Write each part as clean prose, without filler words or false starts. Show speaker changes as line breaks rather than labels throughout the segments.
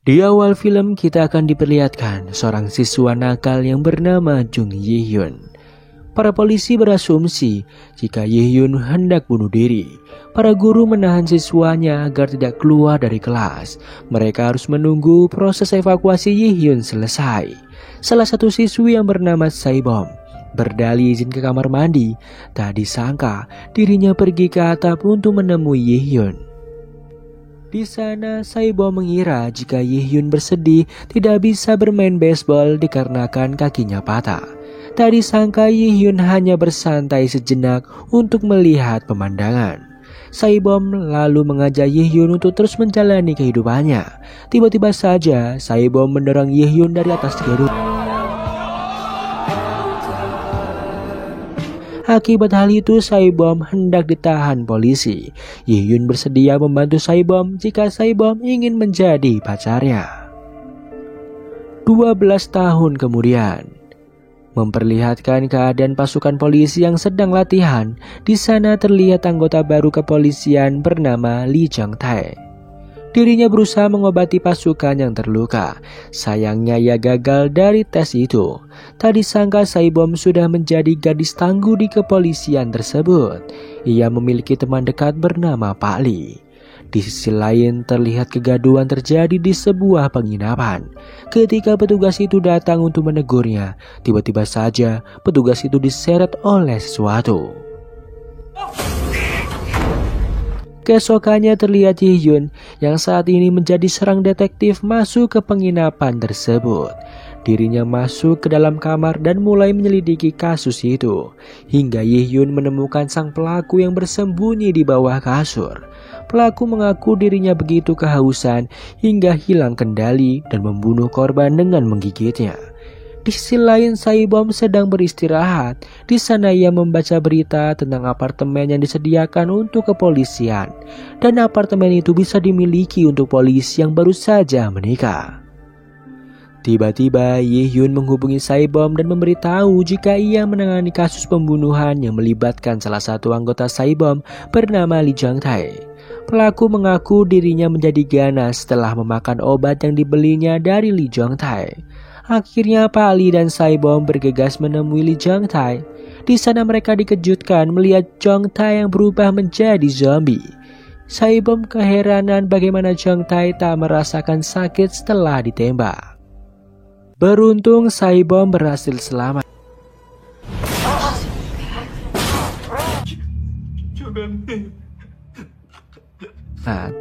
Di awal film kita akan diperlihatkan seorang siswa nakal yang bernama Jung Yi-hyun. Para polisi berasumsi jika Yi-hyun hendak bunuh diri. Para guru menahan siswanya agar tidak keluar dari kelas. Mereka harus menunggu proses evakuasi Yi-hyun selesai. Salah satu siswi yang bernama Saibom berdalih izin ke kamar mandi. Tak disangka dirinya pergi ke atap untuk menemui Yi-hyun. Di sana, Saibom mengira jika Yi-hyun bersedih tidak bisa bermain baseball dikarenakan kakinya patah. Tak disangka Yi-hyun hanya bersantai sejenak untuk melihat pemandangan. Saibom lalu mengajak Yi-hyun untuk terus menjalani kehidupannya. Tiba-tiba saja, Saibom mendorong Yi-hyun dari atas gedung. Akibat hal itu, Saibom hendak ditahan polisi. Yi-hyun bersedia membantu Saibom jika Saibom ingin menjadi pacarnya. 12 tahun kemudian, memperlihatkan keadaan pasukan polisi yang sedang latihan. Di sana terlihat anggota baru kepolisian bernama Lee Jung-tae. Dirinya berusaha mengobati pasukan yang terluka. Sayangnya ia gagal dari tes itu. Tak disangka Saibom sudah menjadi gadis tangguh di kepolisian tersebut. Ia memiliki teman dekat bernama Pak Lee. Di sisi lain terlihat kegaduhan terjadi di sebuah penginapan. Ketika petugas itu datang untuk menegurnya, tiba-tiba saja petugas itu diseret oleh sesuatu. Keesokannya terlihat Yi-hyun yang saat ini menjadi seorang detektif masuk ke penginapan tersebut. Dirinya masuk ke dalam kamar dan mulai menyelidiki kasus itu. Hingga Yi-hyun menemukan sang pelaku yang bersembunyi di bawah kasur. Pelaku mengaku dirinya begitu kehausan hingga hilang kendali dan membunuh korban dengan menggigitnya. Di sisi lain, Saibom sedang beristirahat. Di sana ia membaca berita tentang apartemen yang disediakan untuk kepolisian. Dan apartemen itu bisa dimiliki untuk polisi yang baru saja menikah. Tiba-tiba Yi-hyun menghubungi Saibom dan memberitahu jika ia menangani kasus pembunuhan yang melibatkan salah satu anggota Saibom bernama Lee Jung-tae. Pelaku mengaku dirinya menjadi ganas setelah memakan obat yang dibelinya dari Lee Jung-tae. Akhirnya Pak Lee dan Saibom bergegas menemui Lee Jung-tae. Di sana mereka dikejutkan melihat Jung-tae yang berubah menjadi zombie. Saibom keheranan bagaimana Jung-tae tak merasakan sakit setelah ditembak. Beruntung Saibom berhasil selamat.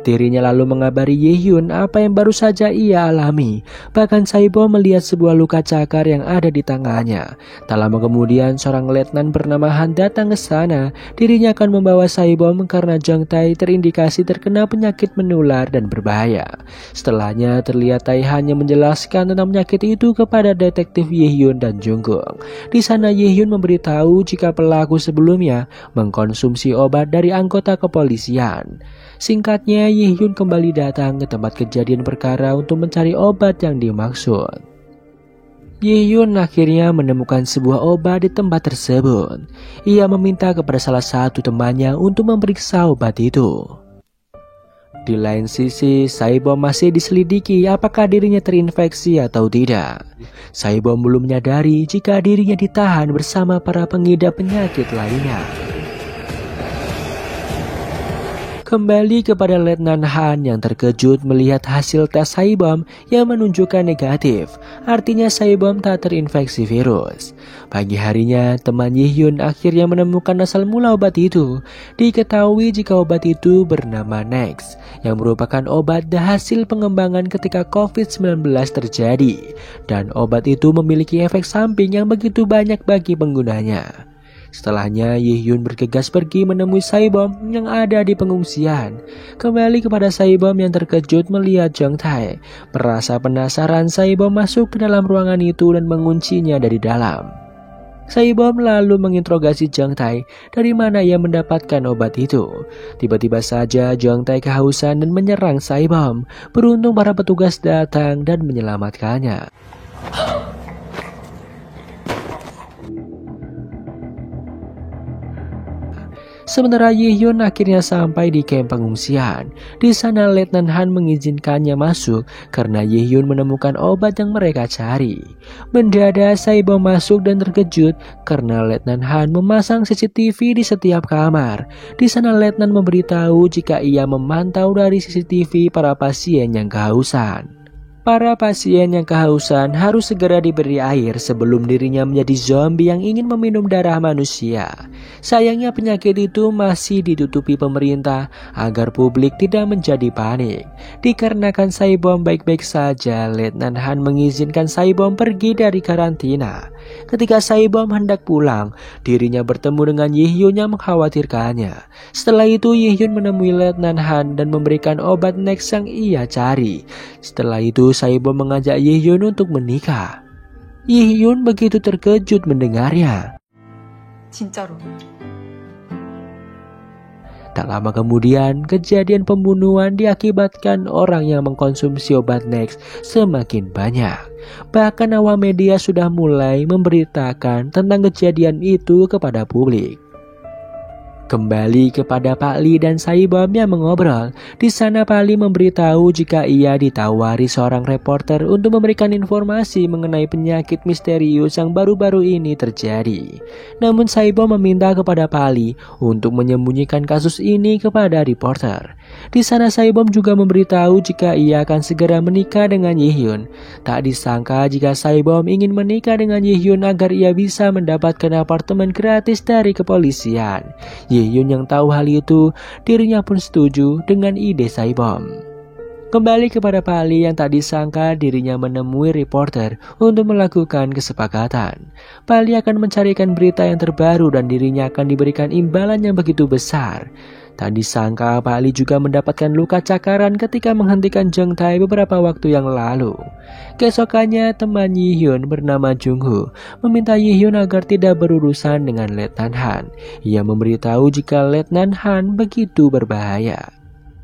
Dirinya lalu mengabari Yi-hyun apa yang baru saja ia alami. Bahkan Saibom melihat sebuah luka cakar yang ada di tangannya. Tak lama kemudian seorang letnan bernama Han datang ke sana. Dirinya akan membawa Saibom karena Jung-tae terindikasi terkena penyakit menular dan berbahaya. Setelahnya terlihat Tae hanya menjelaskan tentang penyakit itu kepada detektif Yi-hyun dan Jungkook. Di sana Yi-hyun memberitahu jika pelaku sebelumnya mengkonsumsi obat dari anggota kepolisian. Singkatnya, Yi-hyun kembali datang ke tempat kejadian perkara untuk mencari obat yang dimaksud. Yi-hyun akhirnya menemukan sebuah obat di tempat tersebut. Ia meminta kepada salah satu temannya untuk memeriksa obat itu. Di lain sisi, Saibom masih diselidiki apakah dirinya terinfeksi atau tidak. Saibom belum menyadari jika dirinya ditahan bersama para pengidap penyakit lainnya. Kembali kepada Letnan Han yang terkejut melihat hasil tes Saibom yang menunjukkan negatif. Artinya Saibom tak terinfeksi virus. Pagi harinya, teman Yi-hyun akhirnya menemukan asal mula obat itu. Diketahui jika obat itu bernama Nex, yang merupakan obat hasil pengembangan ketika COVID-19 terjadi. Dan obat itu memiliki efek samping yang begitu banyak bagi penggunanya. Setelahnya, Yi-hyun bergegas pergi menemui Saibom yang ada di pengungsian. Kembali kepada Saibom yang terkejut melihat Jung-tae. Merasa penasaran, Saibom masuk ke dalam ruangan itu dan menguncinya dari dalam. Saibom lalu menginterogasi Jung-tae dari mana ia mendapatkan obat itu. Tiba-tiba saja Jung-tae kehausan dan menyerang Saibom. Beruntung para petugas datang dan menyelamatkannya. Sementara Yi-hyun akhirnya sampai di kamp pengungsian. Di sana Letnan Han mengizinkannya masuk karena Yi-hyun menemukan obat yang mereka cari. Mendadak Saibom masuk dan terkejut karena Letnan Han memasang CCTV di setiap kamar. Di sana Letnan memberitahu jika ia memantau dari CCTV para pasien yang kehausan. Para pasien yang kehausan harus segera diberi air sebelum dirinya menjadi zombie yang ingin meminum darah manusia. Sayangnya penyakit itu masih ditutupi pemerintah agar publik tidak menjadi panik. Dikarenakan Saibom baik-baik saja, Letnan Han mengizinkan Saibom pergi dari karantina. Ketika Saibom hendak pulang, dirinya bertemu dengan Yi-hyun yang mengkhawatirkannya. Setelah itu Yi-hyun menemui Letnan Han dan memberikan obat Nex yang ia cari. Setelah itu Saibom mengajak Yi-hyun untuk menikah. Yi-hyun begitu terkejut mendengarnya.
진짜로.
Tak lama kemudian, kejadian pembunuhan diakibatkan orang yang mengkonsumsi obat Nex semakin banyak. Bahkan awam media sudah mulai memberitakan tentang kejadian itu kepada publik. Kembali kepada Pak Lee dan Saibom yang mengobrol. Di sana Pak Lee memberitahu jika ia ditawari seorang reporter untuk memberikan informasi mengenai penyakit misterius yang baru-baru ini terjadi. Namun Saibom meminta kepada Pak Lee untuk menyembunyikan kasus ini kepada reporter. Di sana Saibom juga memberitahu jika ia akan segera menikah dengan Yi-hyun. Tak disangka jika Saibom ingin menikah dengan Yi-hyun agar ia bisa mendapatkan apartemen gratis dari kepolisian. Yi-hyun yang tahu hal itu, dirinya pun setuju dengan ide Saibom. Kembali kepada Pak Lee yang tak disangka dirinya menemui reporter untuk melakukan kesepakatan. Pak Lee akan mencarikan berita yang terbaru dan dirinya akan diberikan imbalan yang begitu besar. Tak disangka Pak Lee juga mendapatkan luka cakaran ketika menghentikan Jung Tae beberapa waktu yang lalu. Keesokannya teman Yi-hyun bernama Jung-ho meminta Yi-hyun agar tidak berurusan dengan Letnan Han. Ia memberitahu jika Letnan Han begitu berbahaya.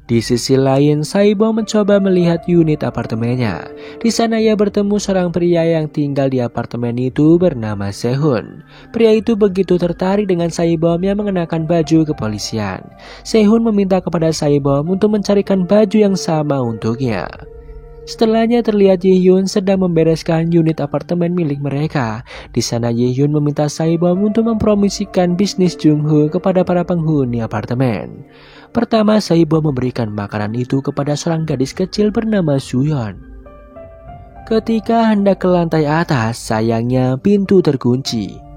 Di sisi lain, Saibom mencoba melihat unit apartemennya. Di sana ia bertemu seorang pria yang tinggal di apartemen itu bernama Sehun. Pria itu begitu tertarik dengan Saibom yang mengenakan baju kepolisian. Sehun meminta kepada Saibom untuk mencarikan baju yang sama untuknya. Setelahnya terlihat Yi-hyun sedang membereskan unit apartemen milik mereka. Di sana Yi-hyun meminta Saibom untuk mempromosikan bisnis Jung-ho kepada para penghuni apartemen. Pertama, Saibom memberikan makanan itu kepada seorang gadis kecil bernama Suyeon. Ketika hendak ke lantai atas, sayangnya pintu terkunci.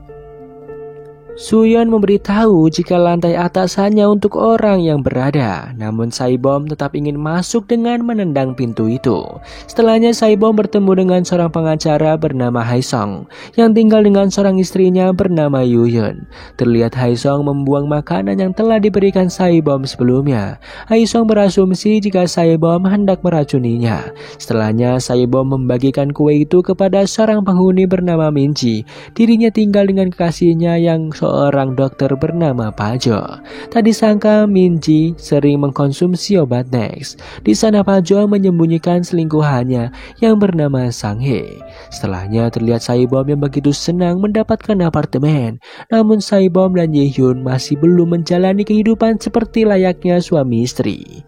Suyeon memberitahu jika lantai atas hanya untuk orang yang berada, namun Saibom tetap ingin masuk dengan menendang pintu itu. Setelahnya Saibom bertemu dengan seorang pengacara bernama Haesong yang tinggal dengan seorang istrinya bernama Yuyeon. Terlihat Haesong membuang makanan yang telah diberikan Saibom sebelumnya. Haesong berasumsi jika Saibom hendak meracuninya. Setelahnya Saibom membagikan kue itu kepada seorang penghuni bernama Minji. Dirinya tinggal dengan kekasihnya yang seorang dokter bernama Pajo. Tak disangka Minji sering mengkonsumsi obat Nex. Di sana Pajo menyembunyikan selingkuhannya yang bernama Sanghe. Setelahnya terlihat Saibom yang begitu senang mendapatkan apartemen. Namun Saibom dan Yi-hyun masih belum menjalani kehidupan seperti layaknya suami istri.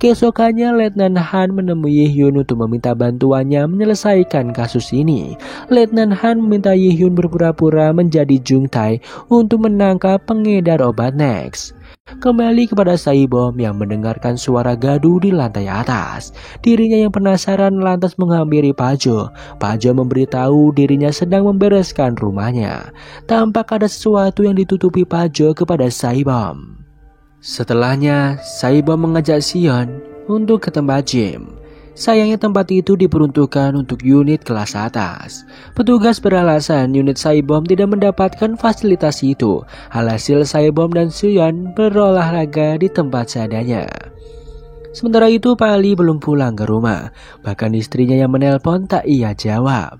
Keesokannya Letnan Han menemui Yi-hyun untuk meminta bantuannya menyelesaikan kasus ini. Letnan Han meminta Yi-hyun berpura-pura menjadi Jung Tae untuk menangkap pengedar obat Nex. Kembali kepada Saibom yang mendengarkan suara gaduh di lantai atas. Dirinya yang penasaran lantas menghampiri Pajo. Pajo memberitahu dirinya sedang membereskan rumahnya. Tampak ada sesuatu yang ditutupi Pajo kepada Saibom. Setelahnya, Saibom mengajak Sion untuk ke tempat gym. Sayangnya tempat itu diperuntukkan untuk unit kelas atas. Petugas beralasan unit Saibom tidak mendapatkan fasilitas itu. Alhasil Saibom dan Sion berolahraga di tempat seadanya. Sementara itu Pak Lee belum pulang ke rumah. Bahkan istrinya yang menelpon tak ia jawab.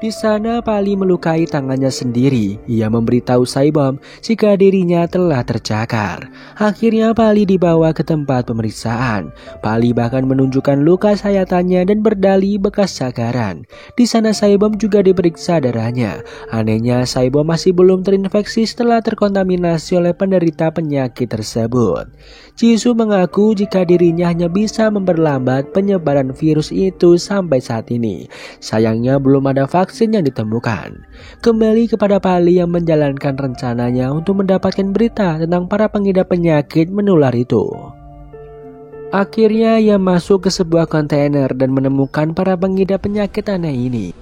Di sana Pali melukai tangannya sendiri. Ia memberitahu Saibom jika dirinya telah tercakar. Akhirnya Pali dibawa ke tempat pemeriksaan. Pali bahkan menunjukkan luka sayatannya dan berdalih bekas cakaran. Di sana Saibom juga diperiksa darahnya. Anehnya Saibom masih belum terinfeksi setelah terkontaminasi oleh penderita penyakit tersebut. Jisoo mengaku jika dirinya hanya bisa memperlambat penyebaran virus itu sampai saat ini. Sayangnya belum ada vaksin yang ditemukan. Kembali kepada Pali yang menjalankan rencananya untuk mendapatkan berita tentang para pengidap penyakit menular itu. Akhirnya ia masuk ke sebuah kontainer dan menemukan para pengidap penyakit aneh ini.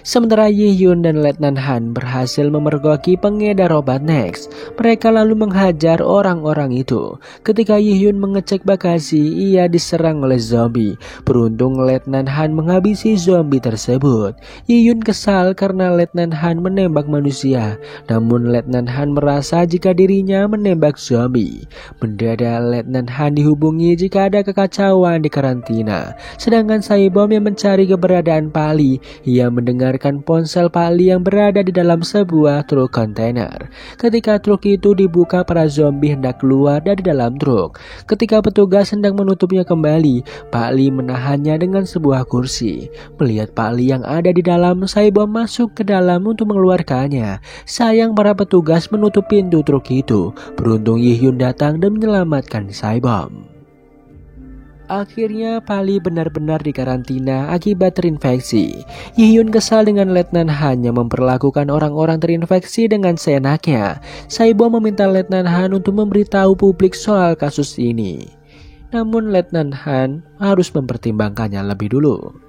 Sementara Yi-hyun dan Letnan Han berhasil memergoki pengedar obat Next. Mereka lalu menghajar orang-orang itu. Ketika Yi-hyun mengecek bagasi, ia diserang oleh zombie. Beruntung Letnan Han menghabisi zombie tersebut. Yi-hyun kesal karena Letnan Han menembak manusia. Namun Letnan Han merasa jika dirinya menembak zombie. Mendadak Letnan Han dihubungi jika ada kekacauan di karantina. Sedangkan Saibom yang mencari keberadaan Pali, ia mendengarkan ponsel Pali yang berada di dalam sebuah truk kontainer. Ketika truk itu dibuka, para zombie hendak keluar dari dalam truk. Ketika petugas hendak menutupnya kembali, Pali menahannya dengan sebuah kursi. Melihat Pali yang ada di dalam, Saibom masuk ke dalam untuk mengeluarkannya. Sayang para petugas menutup pintu truk itu. Beruntung Yi-hyun datang dan menyelamatkan Saibom. Akhirnya Pali benar-benar dikarantina akibat terinfeksi. Yi-hyun kesal dengan Letnan Han yang memperlakukan orang-orang terinfeksi dengan seenaknya. Saibom meminta Letnan Han untuk memberitahu publik soal kasus ini. Namun Letnan Han harus mempertimbangkannya lebih dulu.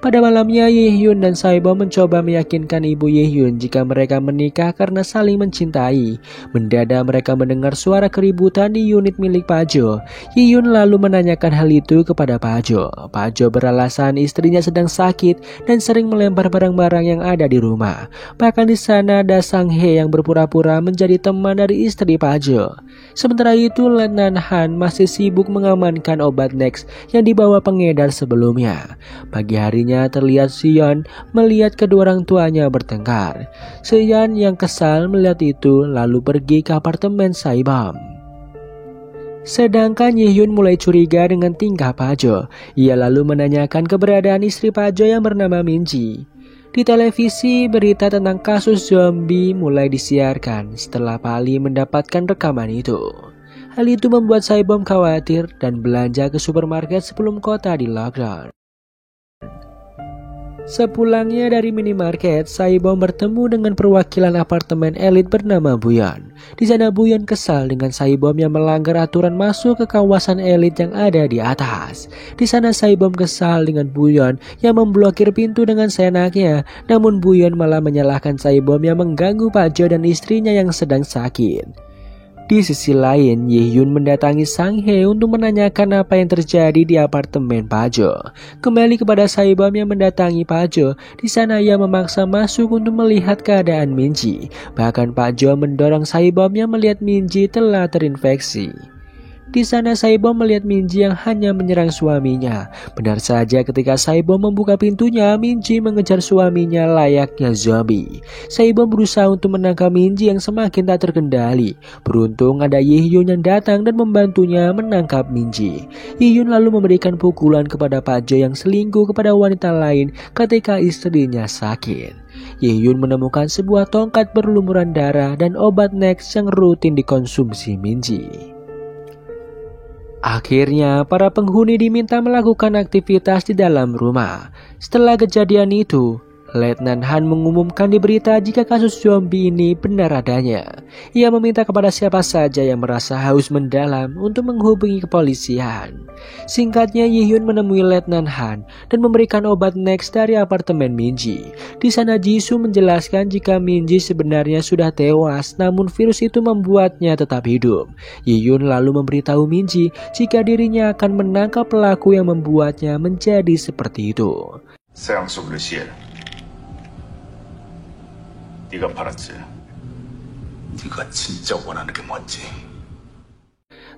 Pada malamnya, Yi-hyun dan Saibom mencoba meyakinkan ibu Yi-hyun jika mereka menikah karena saling mencintai. Mendadak mereka mendengar suara keributan di unit milik Pak Jo. Yi-hyun lalu menanyakan hal itu kepada Pak Jo. Pak Jo beralasan istrinya sedang sakit dan sering melempar barang-barang yang ada di rumah. Bahkan di sana ada Sang Hye yang berpura-pura menjadi teman dari istri Pak Jo. Sementara itu, Letnan Han masih sibuk mengamankan obat Next yang dibawa pengedar sebelumnya. Pagi harinya terlihat Seon melihat kedua orang tuanya bertengkar. Seon yang kesal melihat itu lalu pergi ke apartemen Saibom. Sedangkan Yi-hyun mulai curiga dengan tingkah Pak Jo. Ia lalu menanyakan keberadaan istri Pak Jo yang bernama Minji. Di televisi, berita tentang kasus zombie mulai disiarkan setelah Pali mendapatkan rekaman itu. Hal itu membuat Saibom khawatir dan belanja ke supermarket sebelum kota di lockdown. Sepulangnya dari minimarket, Saibom bertemu dengan perwakilan apartemen elit bernama Buyeon. Di sana Buyeon kesal dengan Saibom yang melanggar aturan masuk ke kawasan elit yang ada di atas. Di sana Saibom kesal dengan Buyeon yang memblokir pintu dengan seenaknya. Namun Buyeon malah menyalahkan Saibom yang mengganggu Pak Jo dan istrinya yang sedang sakit. Di sisi lain, Yi-hyun mendatangi Sang Hye untuk menanyakan apa yang terjadi di apartemen Pak Jo. Kembali kepada Saibom yang mendatangi Pak Jo, di sana ia memaksa masuk untuk melihat keadaan Minji. Bahkan Pak Jo mendorong Saibom yang melihat Minji telah terinfeksi. Di sana Saibom melihat Minji yang hanya menyerang suaminya. Benar saja ketika Saibom membuka pintunya, Minji mengejar suaminya layaknya zombie. Saibom berusaha untuk menangkap Minji yang semakin tak terkendali. Beruntung ada Yi-hyun yang datang dan membantunya menangkap Minji. Yi-hyun lalu memberikan pukulan kepada Pak Jo yang selingkuh kepada wanita lain ketika istrinya sakit. Yi-hyun menemukan sebuah tongkat berlumuran darah dan obat Next yang rutin dikonsumsi Minji. Akhirnya, para penghuni diminta melakukan aktivitas di dalam rumah. Setelah kejadian itu, Letnan Han mengumumkan di berita jika kasus zombie ini benar adanya. Ia meminta kepada siapa saja yang merasa haus mendalam untuk menghubungi kepolisian. Singkatnya, Yi-hyun menemui Letnan Han dan memberikan obat Next dari apartemen Minji. Di sana Jisoo menjelaskan jika Minji sebenarnya sudah tewas, namun virus itu membuatnya tetap hidup. Yi-hyun lalu memberitahu Minji jika dirinya akan menangkap pelaku yang membuatnya menjadi seperti itu.
네가 팔았지. 네가 진짜 원하는 게 뭔지.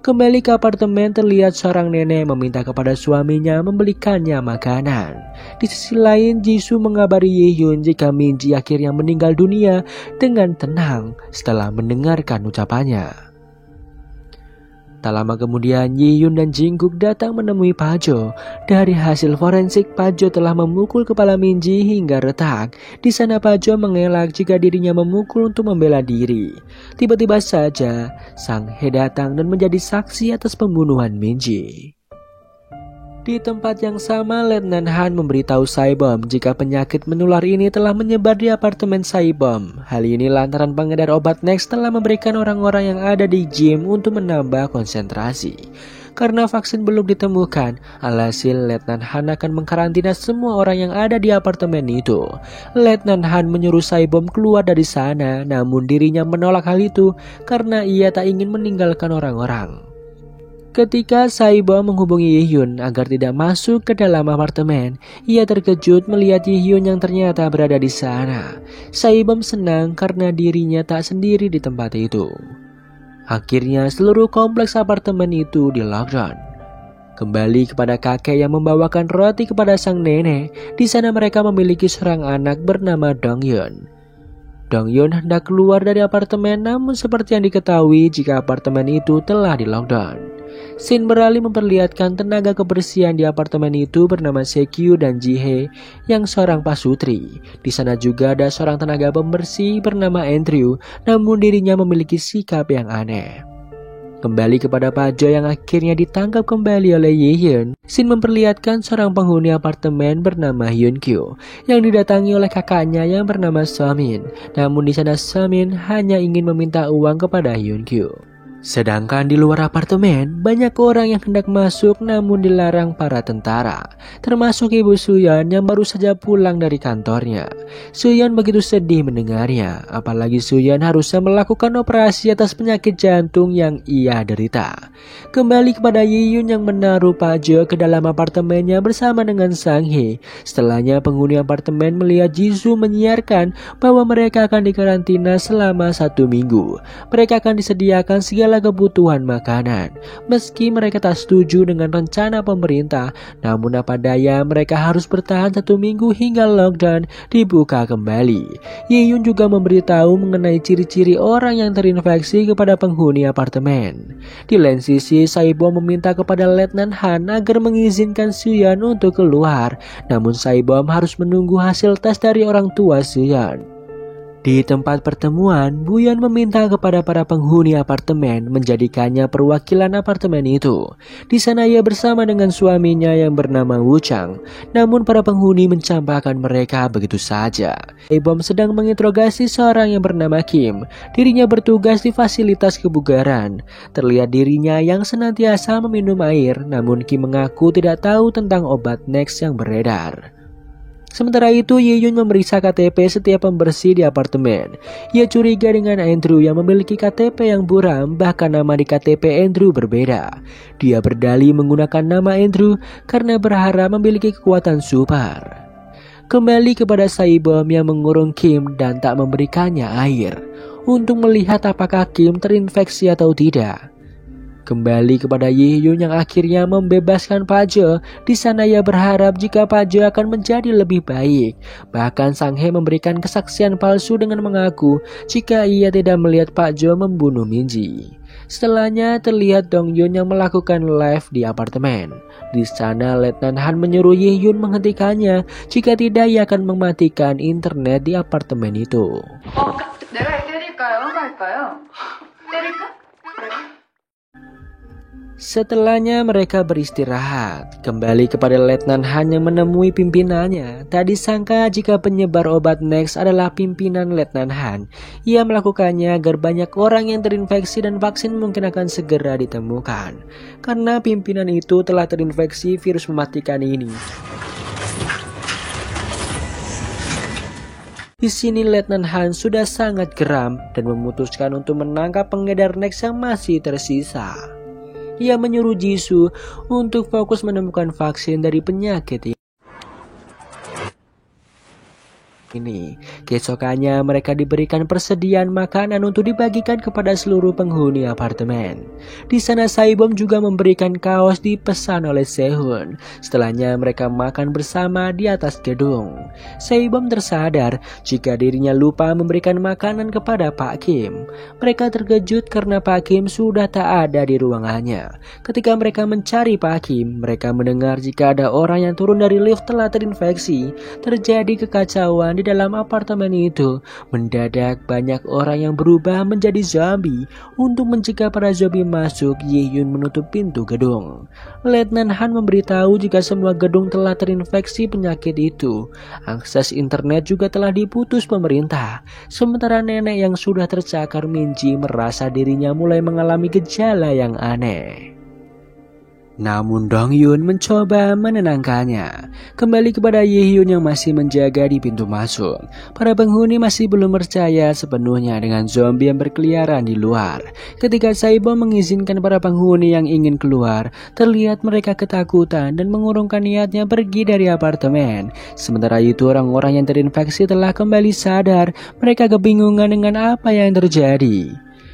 Kembali ke apartemen, terlihat seorang nenek meminta kepada suaminya membelikannya makanan. Di sisi lain, Jisoo mengabari Ye-hyun jika Minji akhirnya meninggal dunia dengan tenang setelah mendengarkan ucapannya. Tak lama kemudian, Ye-hyun dan Jungkook datang menemui Pajo. Dari hasil forensik, Pajo telah memukul kepala Minji hingga retak. Di sana Pajo mengelak jika dirinya memukul untuk membela diri. Tiba-tiba saja, Sang Hye datang dan menjadi saksi atas pembunuhan Minji. Di tempat yang sama, Letnan Han memberitahu Saibom jika penyakit menular ini telah menyebar di apartemen Saibom. Hal ini lantaran pengedar obat Next telah memberikan orang-orang yang ada di gym untuk menambah konsentrasi. Karena vaksin belum ditemukan, alhasil Letnan Han akan mengkarantina semua orang yang ada di apartemen itu. Letnan Han menyuruh Saibom keluar dari sana, namun dirinya menolak hal itu karena ia tak ingin meninggalkan orang-orang. Ketika Saibom menghubungi Ye-hyun agar tidak masuk ke dalam apartemen, ia terkejut melihat Ye-hyun yang ternyata berada di sana. Saibom senang karena dirinya tak sendiri di tempat itu. Akhirnya seluruh kompleks apartemen itu di lockdown. Kembali kepada kakek yang membawakan roti kepada sang nenek, di sana mereka memiliki seorang anak bernama Dong-yeon. Dong-yeon hendak keluar dari apartemen, namun seperti yang diketahui jika apartemen itu telah di lockdown. Scene beralih memperlihatkan tenaga kebersihan di apartemen itu bernama Sekyu dan Ji-hye yang seorang pasutri. Di sana juga ada seorang tenaga pembersih bernama Andrew, namun dirinya memiliki sikap yang aneh. Kembali kepada Pajo yang akhirnya ditangkap kembali oleh Ye-hyun. Scene memperlihatkan seorang penghuni apartemen bernama Hyun-kyu yang didatangi oleh kakaknya yang bernama Somin. Namun di sana Somin hanya ingin meminta uang kepada Hyun-kyu. Sedangkan di luar apartemen, banyak orang yang hendak masuk namun dilarang para tentara, termasuk Ibu Suyeon yang baru saja pulang dari kantornya. Suyeon begitu sedih mendengarnya, apalagi Suyeon harusnya melakukan operasi atas penyakit jantung yang ia derita. Kembali kepada Ye-hyun yang menaruh Pajo ke dalam apartemennya bersama dengan Sang Hye. Setelahnya penghuni apartemen melihat Jisoo menyiarkan bahwa mereka akan dikarantina selama 1 minggu. Mereka akan disediakan segala kebutuhan makanan. Meski mereka tak setuju dengan rencana pemerintah, namun apa daya mereka harus bertahan 1 minggu hingga lockdown dibuka kembali. Ye-hyun juga memberitahu mengenai ciri-ciri orang yang terinfeksi kepada penghuni apartemen. Di lain sisi, Saibom meminta kepada Letnan Han agar mengizinkan Suyeon untuk keluar, namun Saibom harus menunggu hasil tes dari orang tua Suyeon. Di tempat pertemuan, Buyeon meminta kepada para penghuni apartemen menjadikannya perwakilan apartemen itu. Di sana ia bersama dengan suaminya yang bernama Woo Chang. Namun para penghuni mencampakkan mereka begitu saja. Saibom sedang menginterogasi seorang yang bernama Kim. Dirinya bertugas di fasilitas kebugaran. Terlihat dirinya yang senantiasa meminum air, namun Kim mengaku tidak tahu tentang obat Next yang beredar. Sementara itu, Ye-hyun memeriksa KTP setiap pembersih di apartemen. Ia curiga dengan Andrew yang memiliki KTP yang buram, bahkan nama di KTP Andrew berbeda. Dia berdalih menggunakan nama Andrew karena berharap memiliki kekuatan super. Kembali kepada Saibom yang mengurung Kim dan tak memberikannya air untuk melihat apakah Kim terinfeksi atau tidak. Kembali kepada Ye-hyun yang akhirnya membebaskan Pajo. Di sana ia berharap jika Pajo akan menjadi lebih baik. Bahkan Sang Hye memberikan kesaksian palsu dengan mengaku jika ia tidak melihat Pajo membunuh Minji. Setelahnya terlihat Dong-yeon yang melakukan live di apartemen. Di sana Letnan Han menyuruh Ye-hyun menghentikannya, jika tidak ia akan mematikan internet di apartemen itu.
내가 때릴까요? 할까요? 때릴까?
Setelahnya mereka beristirahat. Kembali kepada Letnan Han yang menemui pimpinannya. Tak disangka jika penyebar obat Next adalah pimpinan Letnan Han. Ia melakukannya agar banyak orang yang terinfeksi dan vaksin mungkin akan segera ditemukan. Karena pimpinan itu telah terinfeksi virus mematikan ini. Di sini Letnan Han sudah sangat geram dan memutuskan untuk menangkap pengedar Next yang masih tersisa. Ia menyuruh Jisoo untuk fokus menemukan vaksin dari penyakit ini. ini. Keesokannya mereka diberikan persediaan makanan untuk dibagikan kepada seluruh penghuni apartemen. Di sana Saibom juga memberikan kaos dipesan oleh Sehun. Setelahnya mereka makan bersama di atas gedung. Saibom tersadar jika dirinya lupa memberikan makanan kepada Pak Kim. Mereka terkejut karena Pak Kim sudah tak ada di ruangannya. Ketika mereka mencari Pak Kim, mereka mendengar jika ada orang yang turun dari lift telah terinfeksi. Terjadi kekacauan di dalam apartemen itu. Mendadak banyak orang yang berubah menjadi zombie. Untuk mencegah para zombie masuk, Yi-hyun menutup pintu gedung. Letnan Han memberitahu jika semua gedung telah terinfeksi penyakit itu. Akses internet juga telah diputus pemerintah. Sementara nenek yang sudah tercakar Minji merasa dirinya mulai mengalami gejala yang aneh. Namun Dong Yun mencoba menenangkannya. Kembali kepada Yi-hyun yang masih menjaga di pintu masuk. Para penghuni masih belum percaya sepenuhnya dengan zombie yang berkeliaran di luar. Ketika Saibom mengizinkan para penghuni yang ingin keluar, terlihat mereka ketakutan dan mengurungkan niatnya pergi dari apartemen. Sementara itu orang-orang yang terinfeksi telah kembali sadar. Mereka kebingungan dengan apa yang terjadi.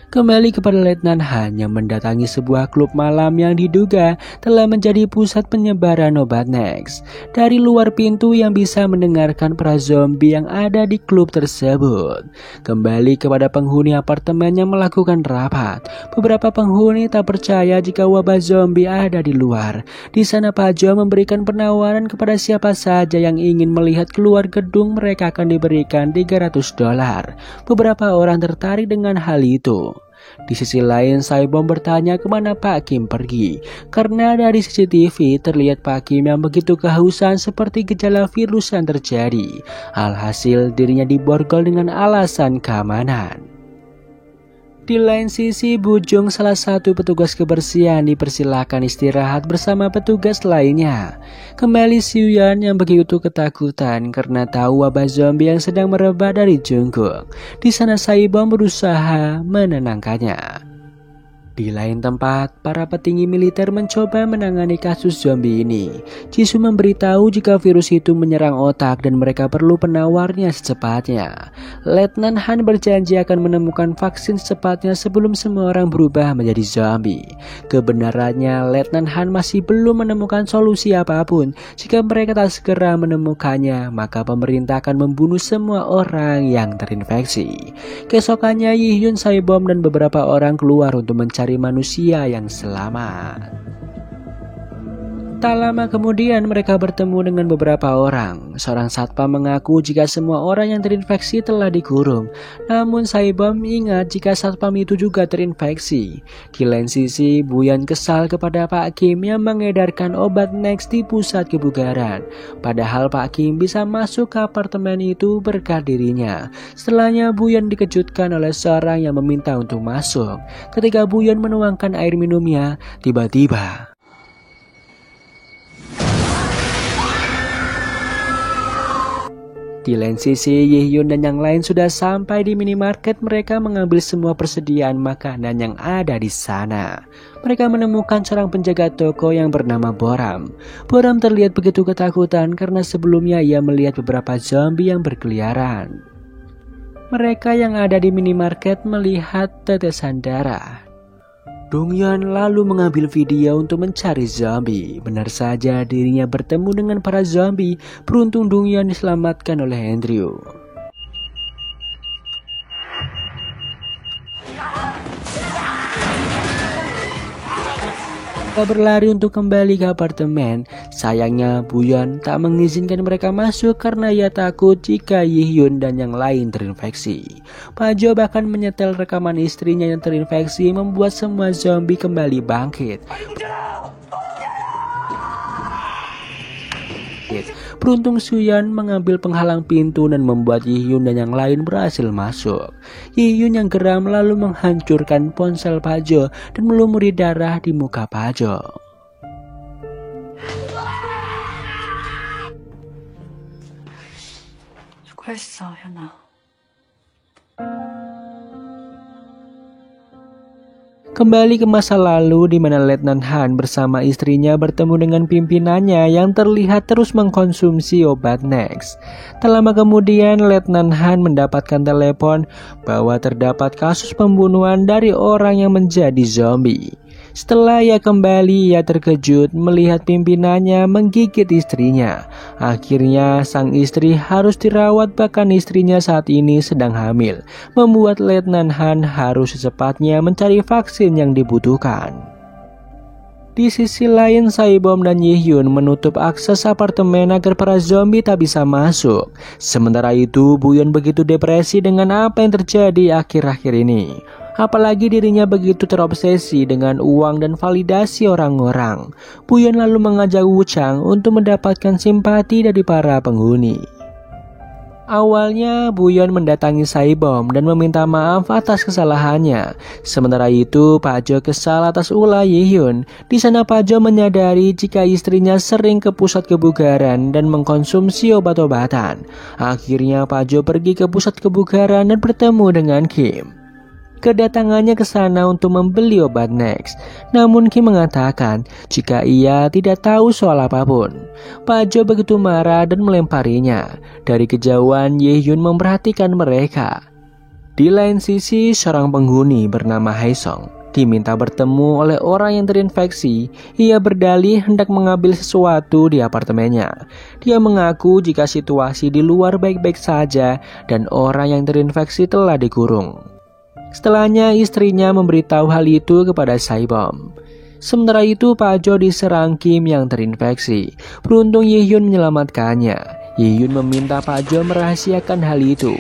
Kembali kepada Letnan Han yang mendatangi sebuah klub malam yang diduga telah menjadi pusat penyebaran obat Nex. Dari luar pintu yang bisa mendengarkan para zombie yang ada di klub tersebut. Kembali kepada penghuni apartemen yang melakukan rapat. Beberapa penghuni tak percaya jika wabah zombie ada di luar. Di sana Pak Jo memberikan penawaran kepada siapa saja yang ingin melihat keluar gedung, mereka akan diberikan $300. Beberapa orang tertarik dengan hal itu. Di sisi lain, Saibom bertanya kemana Pak Kim pergi. Karena dari CCTV terlihat Pak Kim yang begitu kehausan seperti gejala virus yang terjadi. Alhasil dirinya diborgol dengan alasan keamanan. Di lain sisi, Bujung, salah satu petugas kebersihan, dipersilakan istirahat bersama petugas lainnya. Kembali Suyun yang begitu ketakutan karena tahu wabah zombie yang sedang merebak dari Jungkook. Di sana Saibom berusaha menenangkannya. Di lain tempat, para petinggi militer mencoba menangani kasus zombie ini. Jisoo memberitahu jika virus itu menyerang otak dan mereka perlu penawarnya secepatnya. Letnan Han berjanji akan menemukan vaksin secepatnya sebelum semua orang berubah menjadi zombie. Kebenarannya, Letnan Han masih belum menemukan solusi apapun. Jika mereka tak segera menemukannya, maka pemerintah akan membunuh semua orang yang terinfeksi. Keesokannya, Yi-hyun, Saibom, dan beberapa orang keluar untuk mencari manusia yang selamat. Tak lama kemudian mereka bertemu dengan beberapa orang. Seorang satpam mengaku jika semua orang yang terinfeksi telah dikurung. Namun Saibom ingat jika satpam itu juga terinfeksi. Di lain sisi, Buyan kesal kepada Pak Kim yang mengedarkan obat Nex di pusat kebugaran. Padahal Pak Kim bisa masuk ke apartemen itu berkat dirinya. Setelahnya Buyan dikejutkan oleh seorang yang meminta untuk masuk. Ketika Buyan menuangkan air minumnya, tiba-tiba di lain sisi, Yi-hyun dan yang lain sudah sampai di minimarket. Mereka mengambil semua persediaan makanan yang ada di sana. Mereka menemukan seorang penjaga toko yang bernama Boram. Boram terlihat begitu ketakutan karena sebelumnya ia melihat beberapa zombie yang berkeliaran. Mereka yang ada di minimarket melihat tetesan darah. Donghyun lalu mengambil video untuk mencari zombie. Benar saja dirinya bertemu dengan para zombie. Beruntung Donghyun diselamatkan oleh Andrew. Mereka berlari untuk kembali ke apartemen. Sayangnya Buyan tak mengizinkan mereka masuk karena ia takut jika Yi-hyun dan yang lain terinfeksi. Pak Jo bahkan menyetel rekaman istrinya yang terinfeksi membuat semua zombie kembali bangkit. Beruntung Suyun mengambil penghalang pintu dan membuat Yi-hyun dan yang lain berhasil masuk. Yi-hyun yang geram lalu menghancurkan ponsel Pak Jo dan melumuri darah di muka Pak Jo.
수고했어, 현아.
Kembali ke masa lalu di mana Letnan Han bersama istrinya bertemu dengan pimpinannya yang terlihat terus mengkonsumsi obat Nex. Tak lama kemudian Letnan Han mendapatkan telepon bahwa terdapat kasus pembunuhan dari orang yang menjadi zombie. Setelah ia kembali, ia terkejut melihat pimpinannya menggigit istrinya. Akhirnya sang istri harus dirawat, bahkan istrinya saat ini sedang hamil, membuat Letnan Han harus secepatnya mencari vaksin yang dibutuhkan. Di sisi lain, Saibom dan Ye-hyun menutup akses apartemen agar para zombie tak bisa masuk. Sementara itu, Buyeon begitu depresi dengan apa yang terjadi akhir-akhir ini. Apalagi dirinya begitu terobsesi dengan uang dan validasi orang-orang. Buyeon lalu mengajak Woo Chang untuk mendapatkan simpati dari para penghuni. Awalnya Buyeon mendatangi Saibom dan meminta maaf atas kesalahannya. Sementara itu Pak Jo kesal atas ulah Ye-hyun. Di sana Pak Jo menyadari jika istrinya sering ke pusat kebugaran dan mengkonsumsi obat-obatan. Akhirnya Pak Jo pergi ke pusat kebugaran dan bertemu dengan Kim. Kedatangannya ke sana untuk membeli obat Nex. Namun Kim mengatakan jika ia tidak tahu soal apapun. Pak Jo begitu marah dan melemparinya. Dari kejauhan Ye-hyun memperhatikan mereka. Di lain sisi, seorang penghuni bernama Haesong diminta bertemu oleh orang yang terinfeksi. Ia berdalih hendak mengambil sesuatu di apartemennya. Dia mengaku jika situasi di luar baik-baik saja dan orang yang terinfeksi telah dikurung. Setelahnya istrinya memberitahu hal itu kepada Saibom. Sementara itu Pak Jo diserang Kim yang terinfeksi. Beruntung Ye-hyun menyelamatkannya. Ye-hyun meminta Pak Jo merahasiakan hal itu.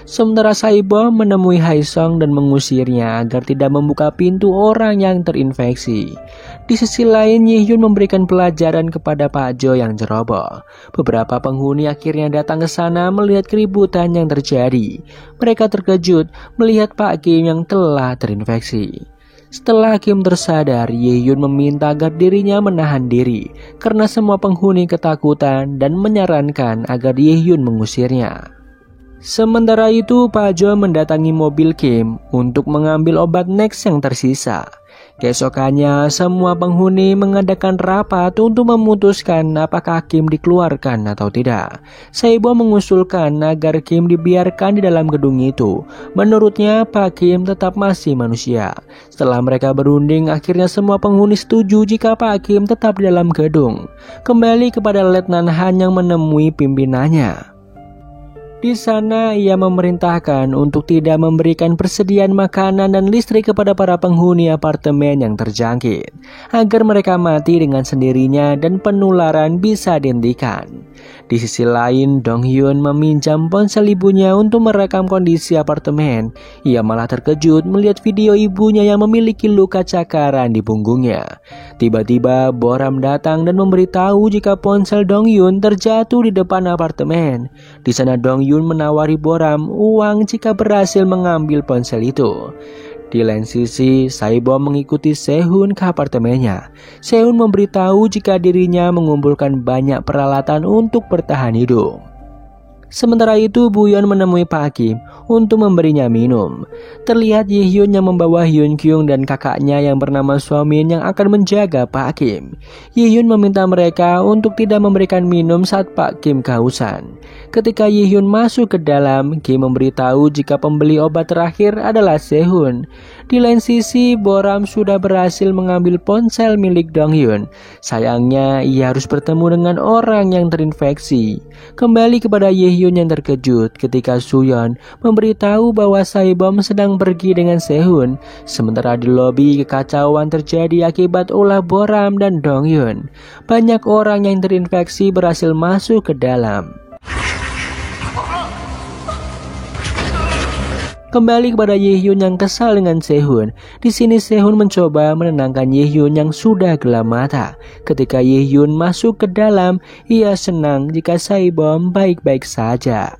Sementara Saibom menemui Haesong dan mengusirnya agar tidak membuka pintu orang yang terinfeksi. Di sisi lain, Ye-hyun memberikan pelajaran kepada Pak Jo yang ceroboh. Beberapa penghuni akhirnya datang ke sana melihat keributan yang terjadi. Mereka terkejut melihat Pak Kim yang telah terinfeksi. Setelah Kim tersadar, Ye-hyun meminta agar dirinya menahan diri karena semua penghuni ketakutan dan menyarankan agar Ye-hyun mengusirnya. Sementara itu, Pak Jo mendatangi mobil Kim untuk mengambil obat Nex yang tersisa. Keesokannya, semua penghuni mengadakan rapat untuk memutuskan apakah Kim dikeluarkan atau tidak. Saibom mengusulkan agar Kim dibiarkan di dalam gedung itu. Menurutnya, Pak Kim tetap masih manusia. Setelah mereka berunding, akhirnya semua penghuni setuju jika Pak Kim tetap di dalam gedung. Kembali kepada Letnan Han yang menemui pimpinannya. Di sana ia memerintahkan untuk tidak memberikan persediaan makanan dan listrik kepada para penghuni apartemen yang terjangkit, agar mereka mati dengan sendirinya dan penularan bisa dihentikan. Di sisi lain, Dong Hyun meminjam ponsel ibunya untuk merekam kondisi apartemen. Ia malah terkejut melihat video ibunya yang memiliki luka cakaran di punggungnya. Tiba-tiba Boram datang dan memberitahu jika ponsel Dong Hyun terjatuh di depan apartemen. Di sana Dong Hyun menawari Boram uang jika berhasil mengambil ponsel itu. Di lain sisi, Saibom mengikuti Sehun ke apartemennya. Sehun memberitahu jika dirinya mengumpulkan banyak peralatan untuk bertahan hidup. Sementara itu, Buyeon menemui Pak Kim untuk memberinya minum. Terlihat Ye-hyun yang membawa Hyun Kyung dan kakaknya yang bernama Somin yang akan menjaga Pak Kim. Ye-hyun meminta mereka untuk tidak memberikan minum saat Pak Kim kehausan. Ketika Ye-hyun masuk ke dalam, Kim memberitahu jika pembeli obat terakhir adalah Sehun. Di lain sisi, Boram sudah berhasil mengambil ponsel milik Dong Hyun. Sayangnya, ia harus bertemu dengan orang yang terinfeksi. Kembali kepada Ye-hyun yang terkejut ketika Suyeon memberitahu bahwa Saibom sedang pergi dengan Sehun. Sementara di lobi, kekacauan terjadi akibat ulah Boram dan Dong Hyun. Banyak orang yang terinfeksi berhasil masuk ke dalam. Kembali kepada Ye-hyun yang kesal dengan Sehun. Di sini Sehun mencoba menenangkan Ye-hyun yang sudah gelap mata. Ketika Ye-hyun masuk ke dalam, ia senang jika Saibom baik-baik saja.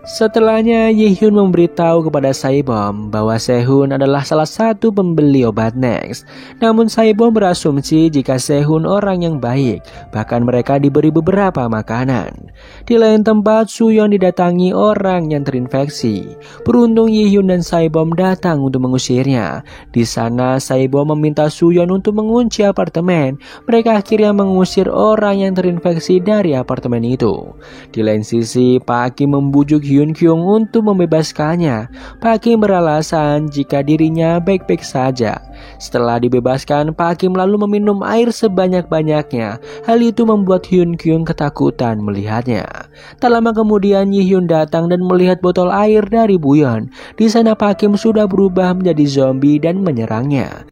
Setelahnya, Yi-hyun memberitahu kepada Saebom bahwa Sehun adalah salah satu pembeli obat Next. Namun Saebom berasumsi jika Sehun orang yang baik, bahkan mereka diberi beberapa makanan. Di lain tempat, Suyeon didatangi orang yang terinfeksi. Beruntung Yi-hyun dan Saebom datang untuk mengusirnya. Di sana, Saebom meminta Suyeon untuk mengunci apartemen. Mereka akhirnya mengusir orang yang terinfeksi dari apartemen itu. Di lain sisi, Pak Kim membujuk Hyun Kyung untuk membebaskannya. Pak Kim beralasan jika dirinya baik-baik saja. Setelah dibebaskan, Pak Kim lalu meminum air sebanyak-banyaknya. Hal itu membuat Hyun Kyung ketakutan melihatnya. Tak lama kemudian Yi Hyun datang dan melihat botol air dari Buyeon. Di sana Pak Kim sudah berubah menjadi zombie dan menyerangnya.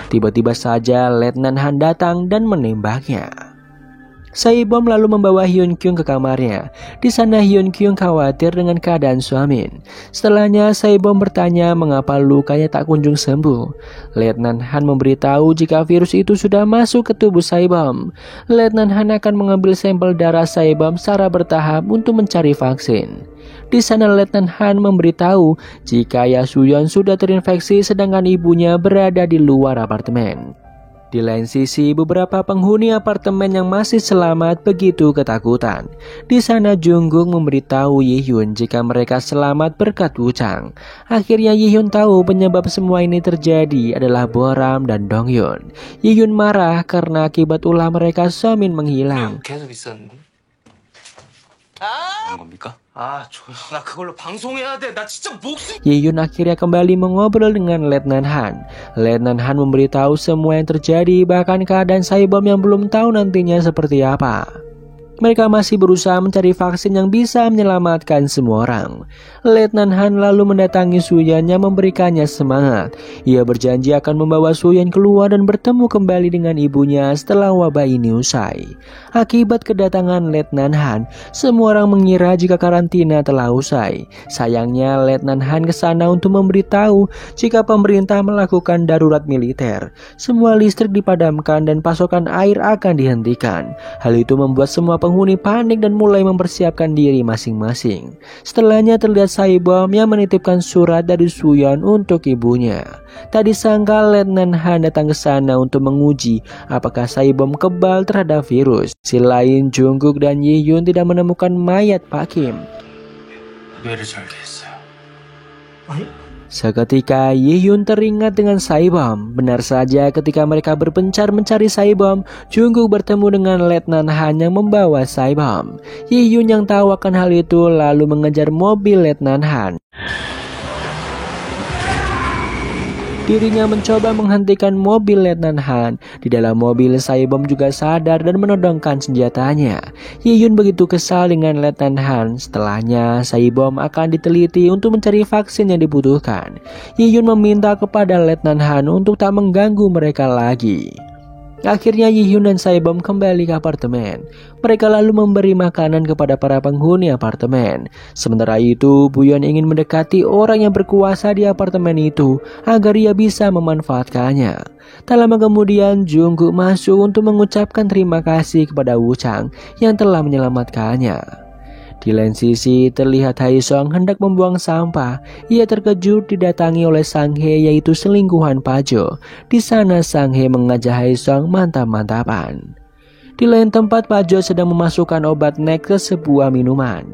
Tiba-tiba saja Letnan Han datang dan menembaknya. Saebom lalu membawa Hyun Kyung ke kamarnya. Di sana Hyun Kyung khawatir dengan keadaan Swamin. Setelahnya Saebom bertanya mengapa lukanya tak kunjung sembuh. Letnan Han memberitahu jika virus itu sudah masuk ke tubuh Saebom. Letnan Han akan mengambil sampel darah Saebom secara bertahap untuk mencari vaksin. Di sana Letnan Han memberitahu jika Yasuyeon sudah terinfeksi sedangkan ibunya berada di luar apartemen. Di lain sisi, beberapa penghuni apartemen yang masih selamat begitu ketakutan. Di sana Jungkook memberitahu Yi-hyun jika mereka selamat berkat Woo-chang. Akhirnya Yi-hyun tahu penyebab semua ini terjadi adalah Boram dan Dong-hyun. Yi-hyun marah karena akibat ulah mereka Swamin menghilang.
계속 있었는데. 겁니까? 나 그걸로 방송해야 돼. 나 진짜 목숨.
Yi-hyun akhirnya kembali mengobrol dengan Letnan Han. Letnan Han memberitahu semua yang terjadi, bahkan keadaan Saebom yang belum tahu nantinya seperti apa. Mereka masih berusaha mencari vaksin yang bisa menyelamatkan semua orang. Letnan Han lalu mendatangi Suyeon yang memberikannya semangat. Ia berjanji akan membawa Suyeon keluar dan bertemu kembali dengan ibunya setelah wabah ini usai. Akibat kedatangan Letnan Han, semua orang mengira jika karantina telah usai. Sayangnya Letnan Han ke sana untuk memberitahu jika pemerintah melakukan darurat militer. Semua listrik dipadamkan dan pasokan air akan dihentikan. Hal itu membuat semua penghuni panik dan mulai mempersiapkan diri masing-masing. Setelahnya terlihat Saebom yang menitipkan surat dari Suyeon untuk ibunya. Tak disangka Letnan Han datang ke sana untuk menguji apakah Saebom kebal terhadap virus. Di sisi lain, Jungkook dan Yi-hyun tidak menemukan mayat Pak Kim. Seketika Yi-hyun teringat dengan Saebom. Benar saja ketika mereka berpencar mencari Saebom, Jungkook bertemu dengan Letnan Han yang membawa Saebom. Yi-hyun yang tahu akan hal itu lalu mengejar mobil Letnan Han. Dirinya mencoba menghentikan mobil Letnan Han. Di dalam mobil, Saebom juga sadar dan menodongkan senjatanya. Yi-hyun begitu kesal dengan Letnan Han. Setelahnya, Saebom akan diteliti untuk mencari vaksin yang dibutuhkan. Yi-hyun meminta kepada Letnan Han untuk tak mengganggu mereka lagi. Akhirnya Yi-hyun dan Saebom kembali ke apartemen. Mereka lalu memberi makanan kepada para penghuni apartemen. Sementara itu, Buyeon ingin mendekati orang yang berkuasa di apartemen itu agar ia bisa memanfaatkannya. Tak lama kemudian, Jungkook masuk untuk mengucapkan terima kasih kepada Woo-chang yang telah menyelamatkannya. Di lain sisi, terlihat Haesung hendak membuang sampah. Ia terkejut didatangi oleh Sang Hae, yaitu selingkuhan Pajo. Di sana Sang Hae mengajak Haesung mantap-mantapan. Di lain tempat, Pajo sedang memasukkan obat Next ke sebuah minuman.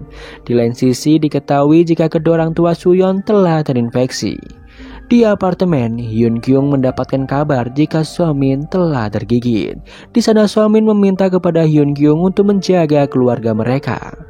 Di lain sisi, diketahui jika kedua orang tua Suyeon telah terinfeksi. Di apartemen, Hyun Kyung mendapatkan kabar jika Swamin telah tergigit. Di sana Swamin meminta kepada Hyun Kyung untuk menjaga keluarga mereka.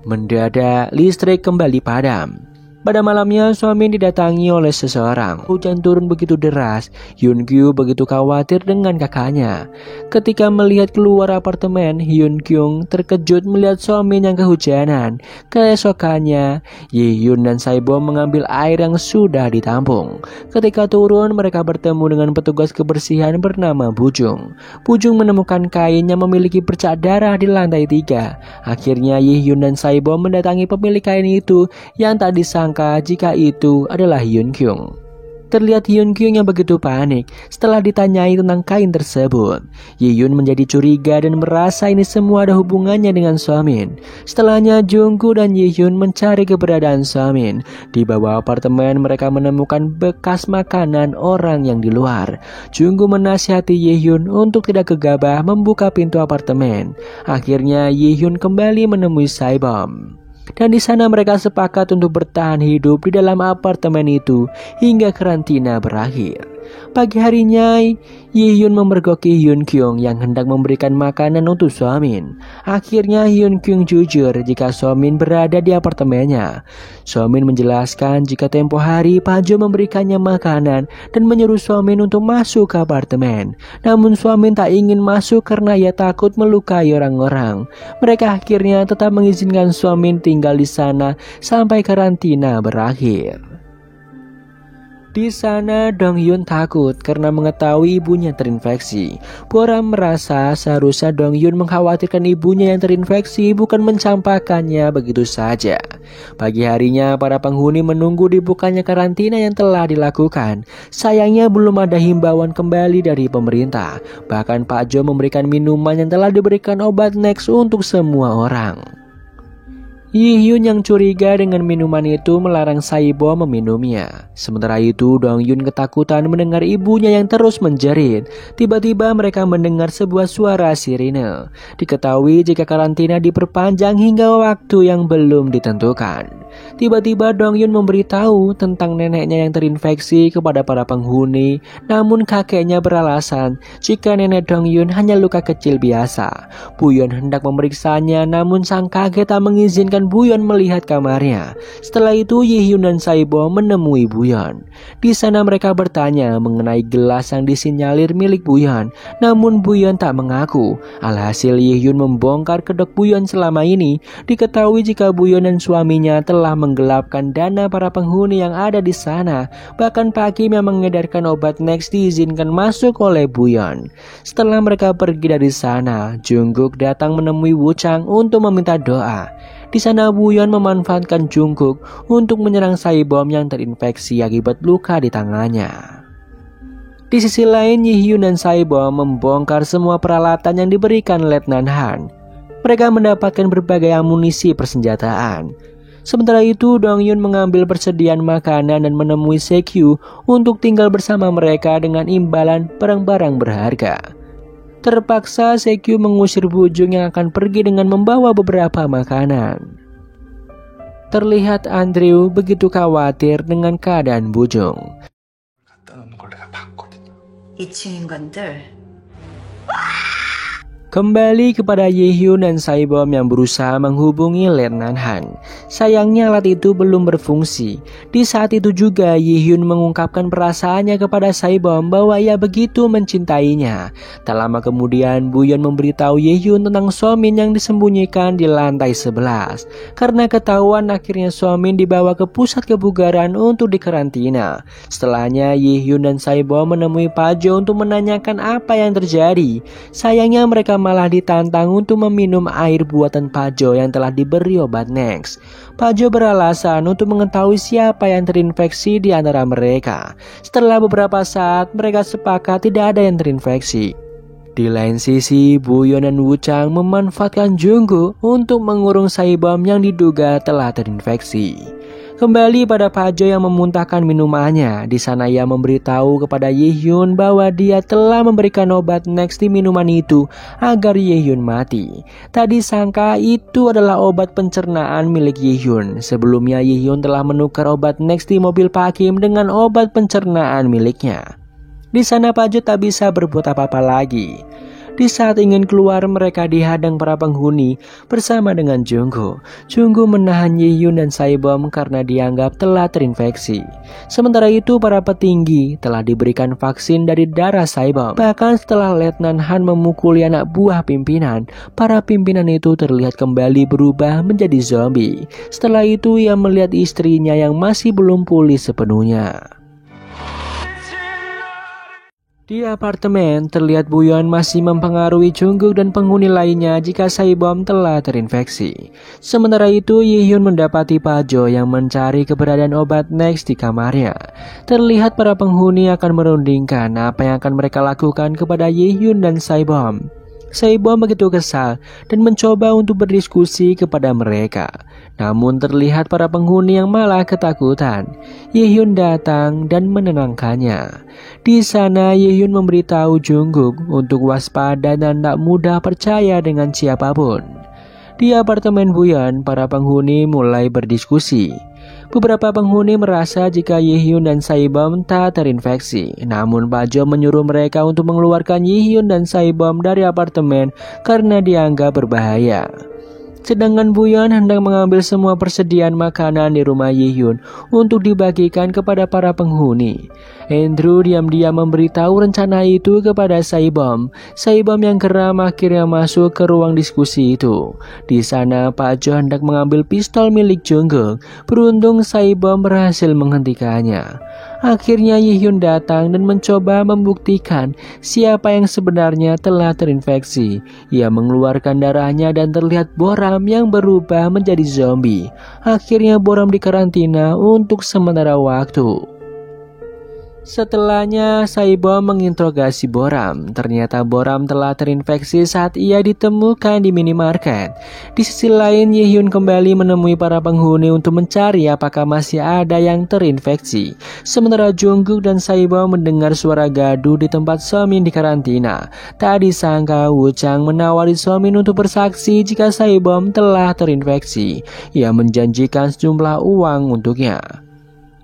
Mendadak, listrik kembali padam. Pada malamnya, Swamin didatangi oleh seseorang. Hujan turun begitu deras. Hyun Kyu begitu khawatir dengan kakaknya. Ketika melihat keluar apartemen, Hyun Kyung terkejut melihat Swamin yang kehujanan. Keesokannya, Yi-hyun dan Saebom mengambil air yang sudah ditampung. Ketika turun, mereka bertemu dengan petugas kebersihan bernama Bujung. Bujung menemukan kain yang memiliki bercak darah di lantai 3. Akhirnya Yi-hyun dan Saebom mendatangi pemilik kain itu yang tak disangka jika itu adalah Hyun Kyung. Terlihat Hyun Kyung yang begitu panik setelah ditanyai tentang kain tersebut. Yi-hyun menjadi curiga dan merasa ini semua ada hubungannya dengan Somin. Setelahnya Jungkook dan Yi-hyun mencari keberadaan Somin. Di bawah apartemen mereka menemukan bekas makanan orang yang di luar. Jungkook menasihati Yi-hyun untuk tidak gegabah membuka pintu apartemen. Akhirnya Yi-hyun kembali menemui Saibom. Dan di sana mereka sepakat untuk bertahan hidup di dalam apartemen itu hingga karantina berakhir. Pagi harinya, Yi-hyun memergoki Hyun Kyung yang hendak memberikan makanan untuk Somin. Akhirnya Hyun Kyung jujur jika Somin berada di apartemennya. Somin menjelaskan jika tempo hari Pajo memberikannya makanan dan menyuruh Somin untuk masuk ke apartemen. Namun Somin tak ingin masuk karena ia takut melukai orang-orang. Mereka akhirnya tetap mengizinkan Somin tinggal di sana sampai karantina berakhir. Di sana Dong-hyun takut karena mengetahui ibunya terinfeksi. Bora merasa seharusnya Dong-hyun mengkhawatirkan ibunya yang terinfeksi, bukan mencampakkannya begitu saja. Pagi harinya para penghuni menunggu dibukanya karantina yang telah dilakukan. Sayangnya belum ada himbauan kembali dari pemerintah. Bahkan Pak Jo memberikan minuman yang telah diberikan obat Next untuk semua orang. Yi-hyun yang curiga dengan minuman itu melarang Saibom meminumnya. Sementara itu Dong-hyun ketakutan mendengar ibunya yang terus menjerit. Tiba-tiba mereka mendengar sebuah suara sirine. Diketahui jika karantina diperpanjang hingga waktu yang belum ditentukan. Tiba-tiba Dong-hyun memberitahu tentang neneknya yang terinfeksi kepada para penghuni. Namun kakeknya beralasan jika nenek Dong-hyun hanya luka kecil biasa. Buyeon hendak memeriksanya, namun sang kakek tak mengizinkan Buyeon melihat kamarnya. Setelah itu Yi-hyun dan Saibom menemui Buyeon. Di sana mereka bertanya mengenai gelas yang disinyalir milik Buyeon. Namun Buyeon tak mengaku. Alhasil Yi-hyun membongkar kedok Buyeon selama ini. Diketahui jika Buyeon dan suaminya telah menggelapkan dana para penghuni yang ada di sana. Bahkan Pak Kim yang mengedarkan obat Next diizinkan masuk oleh Buyeon. Setelah mereka pergi dari sana, Jungkook datang menemui Woo Chang untuk meminta doa. Di sana Buyeon memanfaatkan Jungkook untuk menyerang Saibom yang terinfeksi akibat luka di tangannya. Di sisi lain, Yi-hyun dan Saibom membongkar semua peralatan yang diberikan Letnan Han. Mereka mendapatkan berbagai amunisi persenjataan. Sementara itu Dong-hyun mengambil persediaan makanan dan menemui Sekyu untuk tinggal bersama mereka dengan imbalan barang-barang berharga. Terpaksa Sekyu mengusir Bujung yang akan pergi dengan membawa beberapa makanan. Terlihat Andrew begitu khawatir dengan keadaan Bujung.
이 친구들
Kembali kepada Yi-hyun dan Saibom yang berusaha menghubungi Letnan Han. Sayangnya alat itu belum berfungsi. Di saat itu juga Yi-hyun mengungkapkan perasaannya kepada Saibom bahwa ia begitu mencintainya. Tak lama kemudian Buyeon memberitahu Yi-hyun tentang Somin yang disembunyikan di lantai 11. Karena ketahuan akhirnya Somin dibawa ke pusat kebugaran untuk dikarantina. Setelahnya Yi-hyun dan Saibom menemui Pak Jo untuk menanyakan apa yang terjadi. Sayangnya mereka malah ditantang untuk meminum air buatan Pak Jo yang telah diberi obat Next. Pak Jo beralasan untuk mengetahui siapa yang terinfeksi di antara mereka. Setelah beberapa saat, mereka sepakat tidak ada yang terinfeksi. Di lain sisi, Buyeon dan Woo Chang memanfaatkan Jungkook untuk mengurung Saibom yang diduga telah terinfeksi. Kembali pada Pak Jo yang memuntahkan minumannya. Di sana ia memberitahu kepada Yi-hyun bahwa dia telah memberikan obat Next di minuman itu agar Yi-hyun mati. Tak disangka itu adalah obat pencernaan milik Yi-hyun. Sebelumnya Yi-hyun telah menukar obat Next di mobil Pak Kim dengan obat pencernaan miliknya. Di sana Pak Jo tak bisa berbuat apa-apa lagi. Di saat ingin keluar, mereka dihadang para penghuni bersama dengan Jungkook. Jungkook menahan Yi-hyun dan Saibom karena dianggap telah terinfeksi. Sementara itu para petinggi telah diberikan vaksin dari darah Saibom. Bahkan setelah Letnan Han memukuli anak buah pimpinan, para pimpinan itu terlihat kembali berubah menjadi zombie. Setelah itu ia melihat istrinya yang masih belum pulih sepenuhnya. Di apartemen, terlihat Buyeon masih mempengaruhi Jungkook dan penghuni lainnya jika Saibom telah terinfeksi. Sementara itu, Yihyun mendapati Pajo yang mencari keberadaan obat Next di kamarnya. Terlihat para penghuni akan merundingkan apa yang akan mereka lakukan kepada Yihyun dan Saibom. Saibom begitu kesal dan mencoba untuk berdiskusi kepada mereka. Namun terlihat para penghuni yang malah ketakutan. Yihyun datang dan menenangkannya. Di sana Yihyun memberitahu Jungkook untuk waspada dan tak mudah percaya dengan siapapun. Di apartemen Buyeon, para penghuni mulai berdiskusi. Beberapa penghuni merasa jika Yihyun dan Saibom tak terinfeksi. Namun Pajo menyuruh mereka untuk mengeluarkan Yihyun dan Saibom dari apartemen karena dianggap berbahaya. Sedangkan Buyeon hendak mengambil semua persediaan makanan di rumah Yihyun untuk dibagikan kepada para penghuni. Andrew diam-diam memberitahu rencana itu kepada Saibom. Saibom yang geram akhirnya masuk ke ruang diskusi itu. Di sana Pajo hendak mengambil pistol milik Jungkook. Beruntung Saibom berhasil menghentikannya. Akhirnya Yihyun datang dan mencoba membuktikan siapa yang sebenarnya telah terinfeksi. Ia mengeluarkan darahnya dan terlihat Boram yang berubah menjadi zombie. Akhirnya Boram dikarantina untuk sementara waktu. Setelahnya, Saibom menginterogasi Boram. Ternyata Boram telah terinfeksi saat ia ditemukan di minimarket. Di sisi lain, Yihyun kembali menemui para penghuni untuk mencari apakah masih ada yang terinfeksi. Sementara Jungkook dan Saibom mendengar suara gaduh di tempat Somin dikarantina. Tak disangka Woo-chang menawari Somin untuk bersaksi jika Saibom telah terinfeksi. Ia menjanjikan sejumlah uang untuknya.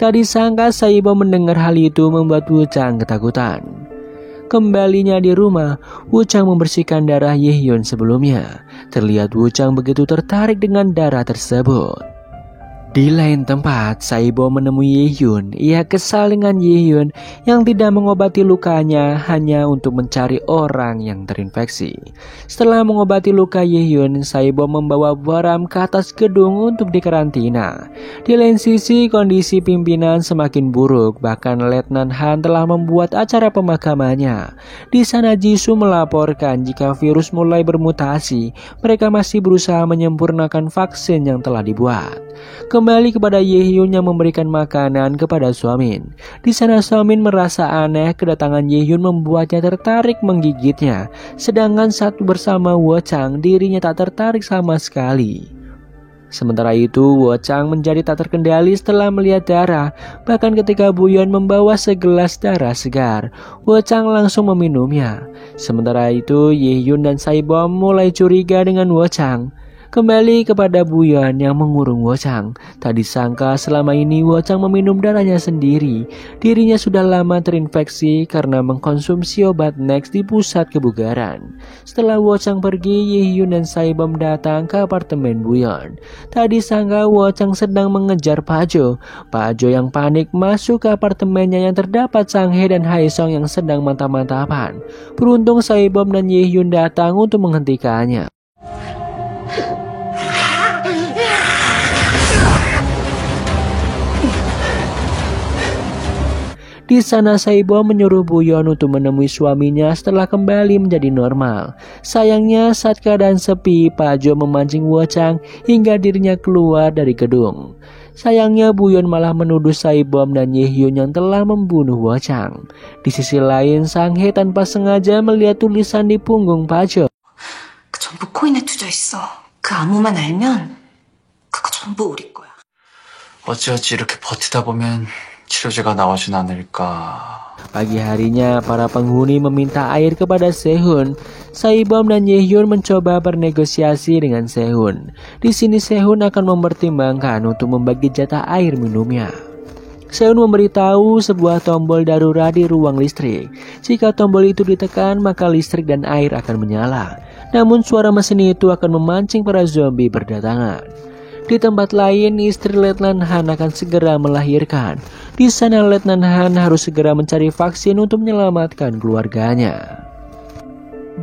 Tak disangka Saibom mendengar hal itu membuat Woo-chang ketakutan. Kembalinya di rumah, Woo-chang membersihkan darah Yihyun sebelumnya. Terlihat Woo-chang begitu tertarik dengan darah tersebut. Di lain tempat, Saibom menemui Yihyun. Ia kesal dengan Yihyun yang tidak mengobati lukanya hanya untuk mencari orang yang terinfeksi. Setelah mengobati luka Yihyun, Saibom membawa Boram ke atas gedung untuk dikarantina. Di lain sisi, kondisi pimpinan semakin buruk. Bahkan Letnan Han telah membuat acara pemakamannya. Di sana Jisoo melaporkan jika virus mulai bermutasi. Mereka masih berusaha menyempurnakan vaksin yang telah dibuat. Kembali kepada Yihyun yang memberikan makanan kepada Somin. Di sana Somin merasa aneh kedatangan Yihyun membuatnya tertarik menggigitnya. Sedangkan saat bersama Woo-chang dirinya tak tertarik sama sekali. Sementara itu Woo-chang menjadi tak terkendali setelah melihat darah. Bahkan ketika Buyeon membawa segelas darah segar, Woo-chang langsung meminumnya. Sementara itu Yihyun dan Saibom mulai curiga dengan Woo-chang. Kembali kepada Buyeon yang mengurung Woo-chang. Tak disangka selama ini Woo-chang meminum darahnya sendiri. Dirinya sudah lama terinfeksi karena mengkonsumsi obat Next di pusat kebugaran. Setelah Woo-chang pergi, Yihyun dan Saibom datang ke apartemen Buyeon. Tak disangka Woo-chang sedang mengejar Pajo. Pajo yang panik masuk ke apartemennya yang terdapat Sang Hae dan Haesung yang sedang mantap-mantapan. Beruntung Saibom dan Yihyun datang untuk menghentikannya. Di sana Saibom menyuruh Buyeon untuk menemui suaminya setelah kembali menjadi normal. Sayangnya saat keadaan sepi, Pajo memancing Woo-chang hingga dirinya keluar dari gedung. Sayangnya Buyeon malah menuduh Saibom dan Yihyun yang telah membunuh Woo-chang. Di sisi lain, Sang Hae tanpa sengaja melihat tulisan di punggung Pajo.
그 전부 코인에 투자했어. 그 암호만 알면 그거 전부 우리 거야.
어찌어찌 이렇게 버티다 보면 치료제가 나오진 않을까.
Pagi harinya, para penghuni meminta air kepada Sehun. Saibom dan Yihyun mencoba bernegosiasi dengan Sehun. Di sini Sehun akan mempertimbangkan untuk membagi jatah air minumnya. Sehun memberitahu sebuah tombol darurat di ruang listrik. Jika tombol itu ditekan, maka listrik dan air akan menyala. Namun suara mesin itu akan memancing para zombie berdatangan. Di tempat lain, istri Letnan Han akan segera melahirkan. Di sana Letnan Han harus segera mencari vaksin untuk menyelamatkan keluarganya.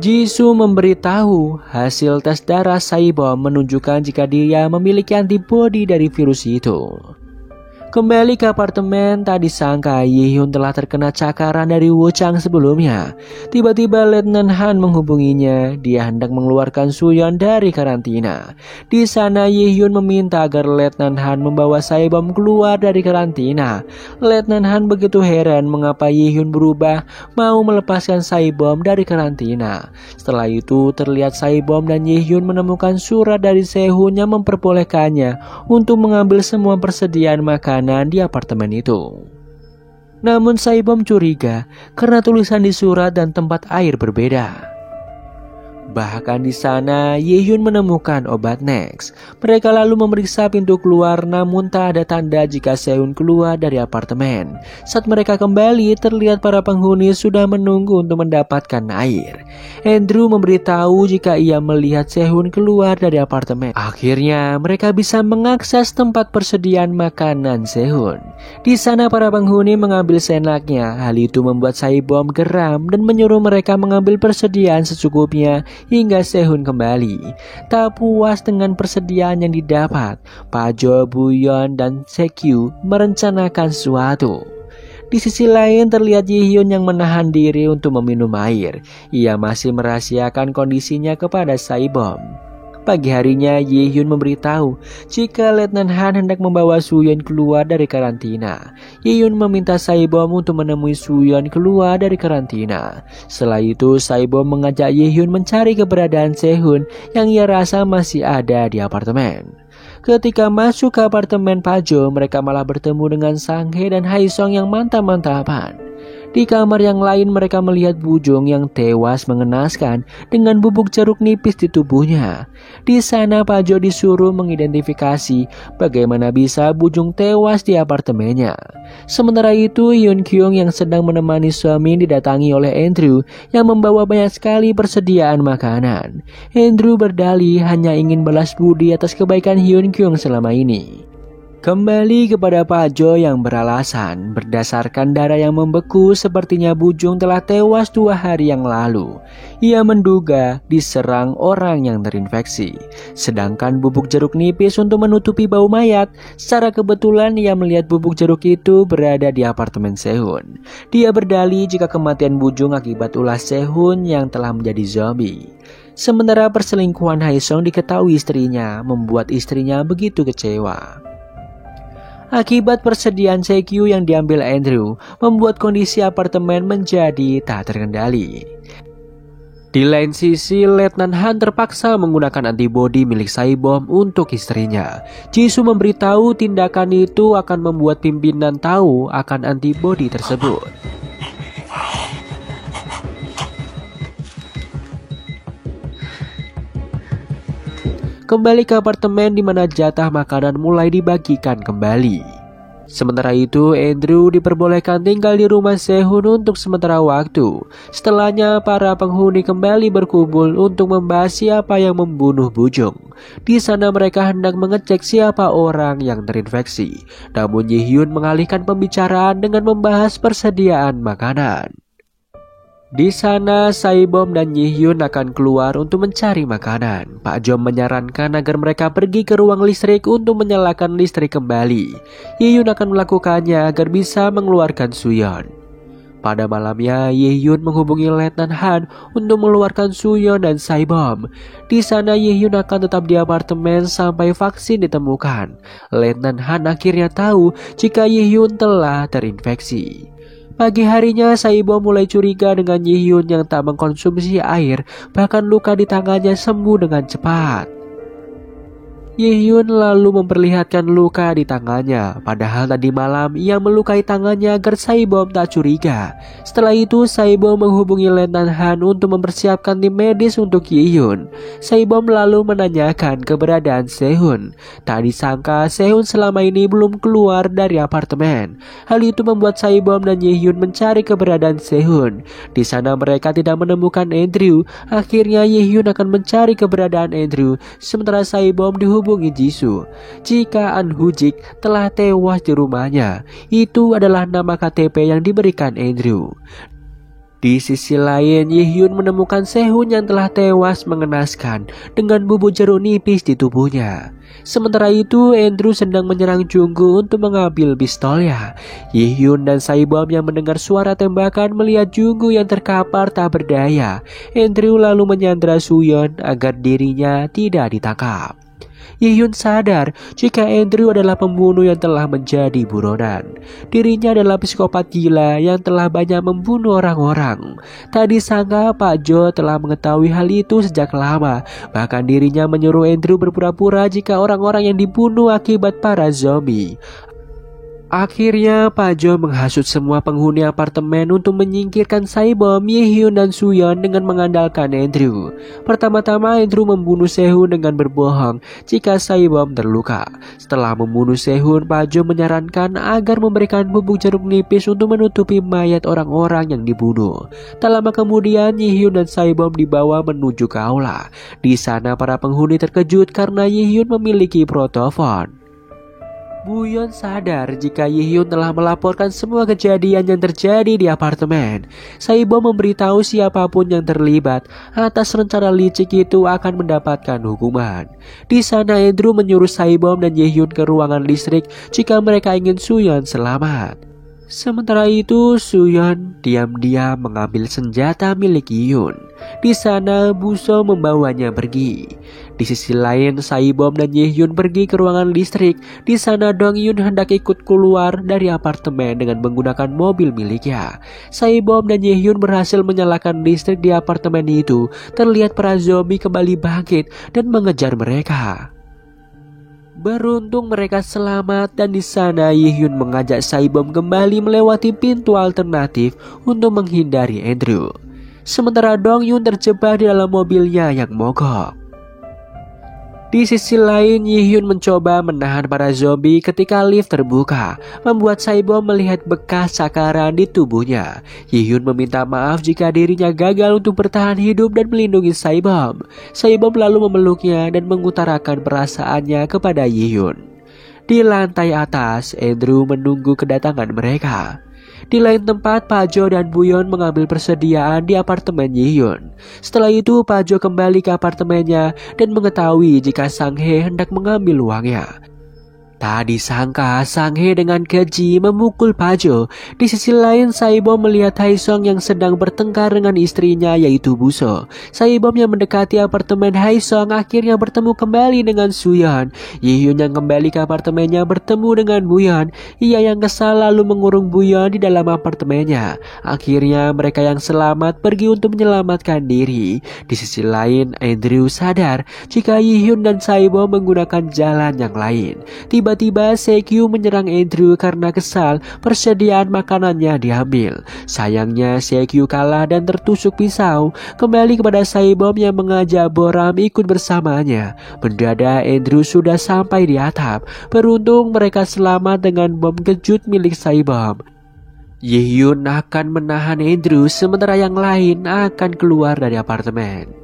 Jisoo memberitahu hasil tes darah Saibom menunjukkan jika dia memiliki antibodi dari virus itu. Kembali ke apartemen, tak disangka Yi-hyun telah terkena cakaran dari Woo Chang sebelumnya. Tiba-tiba Letnan Han menghubunginya. Dia hendak mengeluarkan Suyeon dari karantina. Di sana Yi-hyun meminta agar Letnan Han membawa Saebom keluar dari karantina. Letnan Han begitu heran mengapa Yi-hyun berubah mau melepaskan Saebom dari karantina. Setelah itu terlihat Saebom dan Yi-hyun menemukan surat dari Sehun yang memperbolehkannya untuk mengambil semua persediaan makanan di apartemen itu. Namun Saebom curiga karena tulisan di surat dan tempat air berbeda. Bahkan di sana Yi-hyun menemukan obat Nex. Mereka lalu memeriksa pintu keluar, namun tak ada tanda jika Sehun keluar dari apartemen. Saat mereka kembali, terlihat para penghuni sudah menunggu untuk mendapatkan air. Andrew memberitahu jika ia melihat Sehun keluar dari apartemen. Akhirnya mereka bisa mengakses tempat persediaan makanan Sehun. Di sana para penghuni mengambil seenaknya. Hal itu membuat Saebom geram dan menyuruh mereka mengambil persediaan secukupnya hingga Sehun kembali. Tak puas dengan persediaan yang didapat, Pajo, Buyeon, dan Sekyu merencanakan sesuatu. Di sisi lain terlihat Yi-hyun yang menahan diri untuk meminum air. Ia masih merahasiakan kondisinya kepada Saebom. Pagi harinya Yi-hyun memberitahu jika Letnan Han hendak membawa Suyeon keluar dari karantina. Yi-hyun meminta Saebom untuk menemui Suyeon keluar dari karantina. Setelah itu Saebom mengajak Yi-hyun mencari keberadaan Sehun yang ia rasa masih ada di apartemen. Ketika masuk ke apartemen Pajo, mereka malah bertemu dengan Sang-hye dan Haesung yang mantap-mantapan. Di kamar yang lain mereka melihat Bujung yang tewas mengenaskan dengan bubuk jeruk nipis di tubuhnya. Di sana Pajo disuruh mengidentifikasi bagaimana bisa Bujung tewas di apartemennya. Sementara itu Yoon Kyung yang sedang menemani suami didatangi oleh Andrew yang membawa banyak sekali persediaan makanan. Andrew berdalih hanya ingin balas budi atas kebaikan Yoon Kyung selama ini. Kembali kepada Pajo yang beralasan berdasarkan darah yang membeku sepertinya Bujung telah tewas 2 hari yang lalu. Ia menduga diserang orang yang terinfeksi. Sedangkan bubuk jeruk nipis untuk menutupi bau mayat. Secara kebetulan ia melihat bubuk jeruk itu berada di apartemen Sehun. Dia berdalih jika kematian Bujung akibat ulah Sehun yang telah menjadi zombie. Sementara perselingkuhan Haesung diketahui istrinya, membuat istrinya begitu kecewa. Akibat persediaan Sekyu yang diambil Andrew, membuat kondisi apartemen menjadi tak terkendali. Di lain sisi, Letnan Han terpaksa menggunakan antibodi milik Saebom untuk istrinya. Jisoo memberitahu tindakan itu akan membuat pimpinan tahu akan antibodi tersebut. Kembali ke apartemen di mana jatah makanan mulai dibagikan kembali. Sementara itu, Andrew diperbolehkan tinggal di rumah Sehun untuk sementara waktu. Setelahnya, para penghuni kembali berkumpul untuk membahas siapa yang membunuh Bujung. Di sana mereka hendak mengecek siapa orang yang terinfeksi. Namun Yi-hyun mengalihkan pembicaraan dengan membahas persediaan makanan. Di sana, Saebom dan Yi-hyun akan keluar untuk mencari makanan. Pak Jom menyarankan agar mereka pergi ke ruang listrik untuk menyalakan listrik kembali. Yi-hyun akan melakukannya agar bisa mengeluarkan Suyeon. Pada malamnya, Yi-hyun menghubungi Letnan Han untuk mengeluarkan Suyeon dan Saebom. Di sana, Yi-hyun akan tetap di apartemen sampai vaksin ditemukan. Letnan Han akhirnya tahu jika Yi-hyun telah terinfeksi. Pagi harinya Saebom mulai curiga dengan Yi-hyun yang tak mengkonsumsi air, bahkan luka di tangannya sembuh dengan cepat. Yi-hyun lalu memperlihatkan luka di tangannya, padahal tadi malam ia melukai tangannya agar Saebom tak curiga. Setelah itu Saebom menghubungi Letnan Han untuk mempersiapkan tim medis untuk Yi-hyun. Saebom lalu menanyakan keberadaan Sehun. Tak disangka Sehun selama ini belum keluar dari apartemen. Hal itu membuat Saebom dan Yi-hyun mencari keberadaan Sehun. Di sana mereka tidak menemukan Andrew. Akhirnya Yi-hyun akan mencari keberadaan Andrew, sementara Saebom dihubungi Jisoo. Jika An Hujik telah tewas di rumahnya, itu adalah nama KTP yang diberikan Andrew. Di sisi lain, Yi-hyun menemukan Sehun yang telah tewas mengenaskan dengan bubuk jeruk nipis di tubuhnya. Sementara itu, Andrew sedang menyerang Jungkook untuk mengambil pistolnya. Yi-hyun dan Saibom yang mendengar suara tembakan melihat Jungkook yang terkapar tak berdaya. Andrew lalu menyandra Suyeon agar dirinya tidak ditangkap. Yi-hyun sadar jika Andrew adalah pembunuh yang telah menjadi buronan. Dirinya adalah psikopat gila yang telah banyak membunuh orang-orang. Tak disangka Pak Jo telah mengetahui hal itu sejak lama. Bahkan dirinya menyuruh Andrew berpura-pura jika orang-orang yang dibunuh akibat para zombie. Akhirnya Pak Jo menghasut semua penghuni apartemen untuk menyingkirkan Saibom, Yi-hyun dan Suyeon dengan mengandalkan Andrew. Pertama-tama Andrew membunuh Sehun dengan berbohong jika Saibom terluka. Setelah membunuh Sehun, Pak Jo menyarankan agar memberikan bubuk jeruk nipis untuk menutupi mayat orang-orang yang dibunuh. Tak lama kemudian Yi-hyun dan Saibom dibawa menuju ke aula. Di sana para penghuni terkejut karena Yi-hyun memiliki protofon. Buyeon sadar jika Yi-hyun telah melaporkan semua kejadian yang terjadi di apartemen. Saibom memberitahu siapapun yang terlibat atas rencana licik itu akan mendapatkan hukuman. Di sana Andrew menyuruh Saibom dan Yi-hyun ke ruangan listrik jika mereka ingin Suyeon selamat. Sementara itu, Suyeon diam-diam mengambil senjata milik Yi-hyun. Di sana, Buso membawanya pergi. Di sisi lain, Saibom dan Yi-hyun pergi ke ruangan listrik. Di sana, Dong-hyun hendak ikut keluar dari apartemen dengan menggunakan mobil miliknya. Saibom dan Yi-hyun berhasil menyalakan listrik di apartemen itu. Terlihat para zombie kembali bangkit dan mengejar mereka. Beruntung mereka selamat dan di sana Yi-hyun mengajak Saibom kembali melewati pintu alternatif untuk menghindari Andrew. Sementara Dong-hyun terjebak di dalam mobilnya yang mogok. Di sisi lain, Yi-hyun mencoba menahan para zombie ketika lift terbuka, membuat Saibom melihat bekas cakaran di tubuhnya. Yi-hyun meminta maaf jika dirinya gagal untuk bertahan hidup dan melindungi Saibom. Saibom lalu memeluknya dan mengutarakan perasaannya kepada Yi-hyun. Di lantai atas, Andrew menunggu kedatangan mereka. Di lain tempat, Pak Jo dan Buyeon mengambil persediaan di apartemen Yi-hyun. Setelah itu, Pak Jo kembali ke apartemennya dan mengetahui jika Sang Hye hendak mengambil uangnya. Tak disangka Sang Hye dengan keji memukul Pak Jo. Di sisi lain, Saibom melihat Haesung yang sedang bertengkar dengan istrinya yaitu Buso. Saibom yang mendekati apartemen Haesung akhirnya bertemu kembali dengan Suyeon. Yi-hyun yang kembali ke apartemennya bertemu dengan Buyeon. Ia yang kesal lalu mengurung Buyeon di dalam apartemennya. Akhirnya mereka yang selamat pergi untuk menyelamatkan diri. Di sisi lain, Andrew sadar jika Yi-hyun dan Saibom menggunakan jalan yang lain. Tiba-tiba Sekyu menyerang Andrew karena kesal persediaan makanannya diambil. Sayangnya Sekyu kalah dan tertusuk pisau. Kembali kepada Saibom yang mengajak Boram ikut bersamanya. Mendadak Andrew sudah sampai di atap. Beruntung mereka selamat dengan bom kejut milik Saibom. Yi-hyun akan menahan Andrew sementara yang lain akan keluar dari apartemen.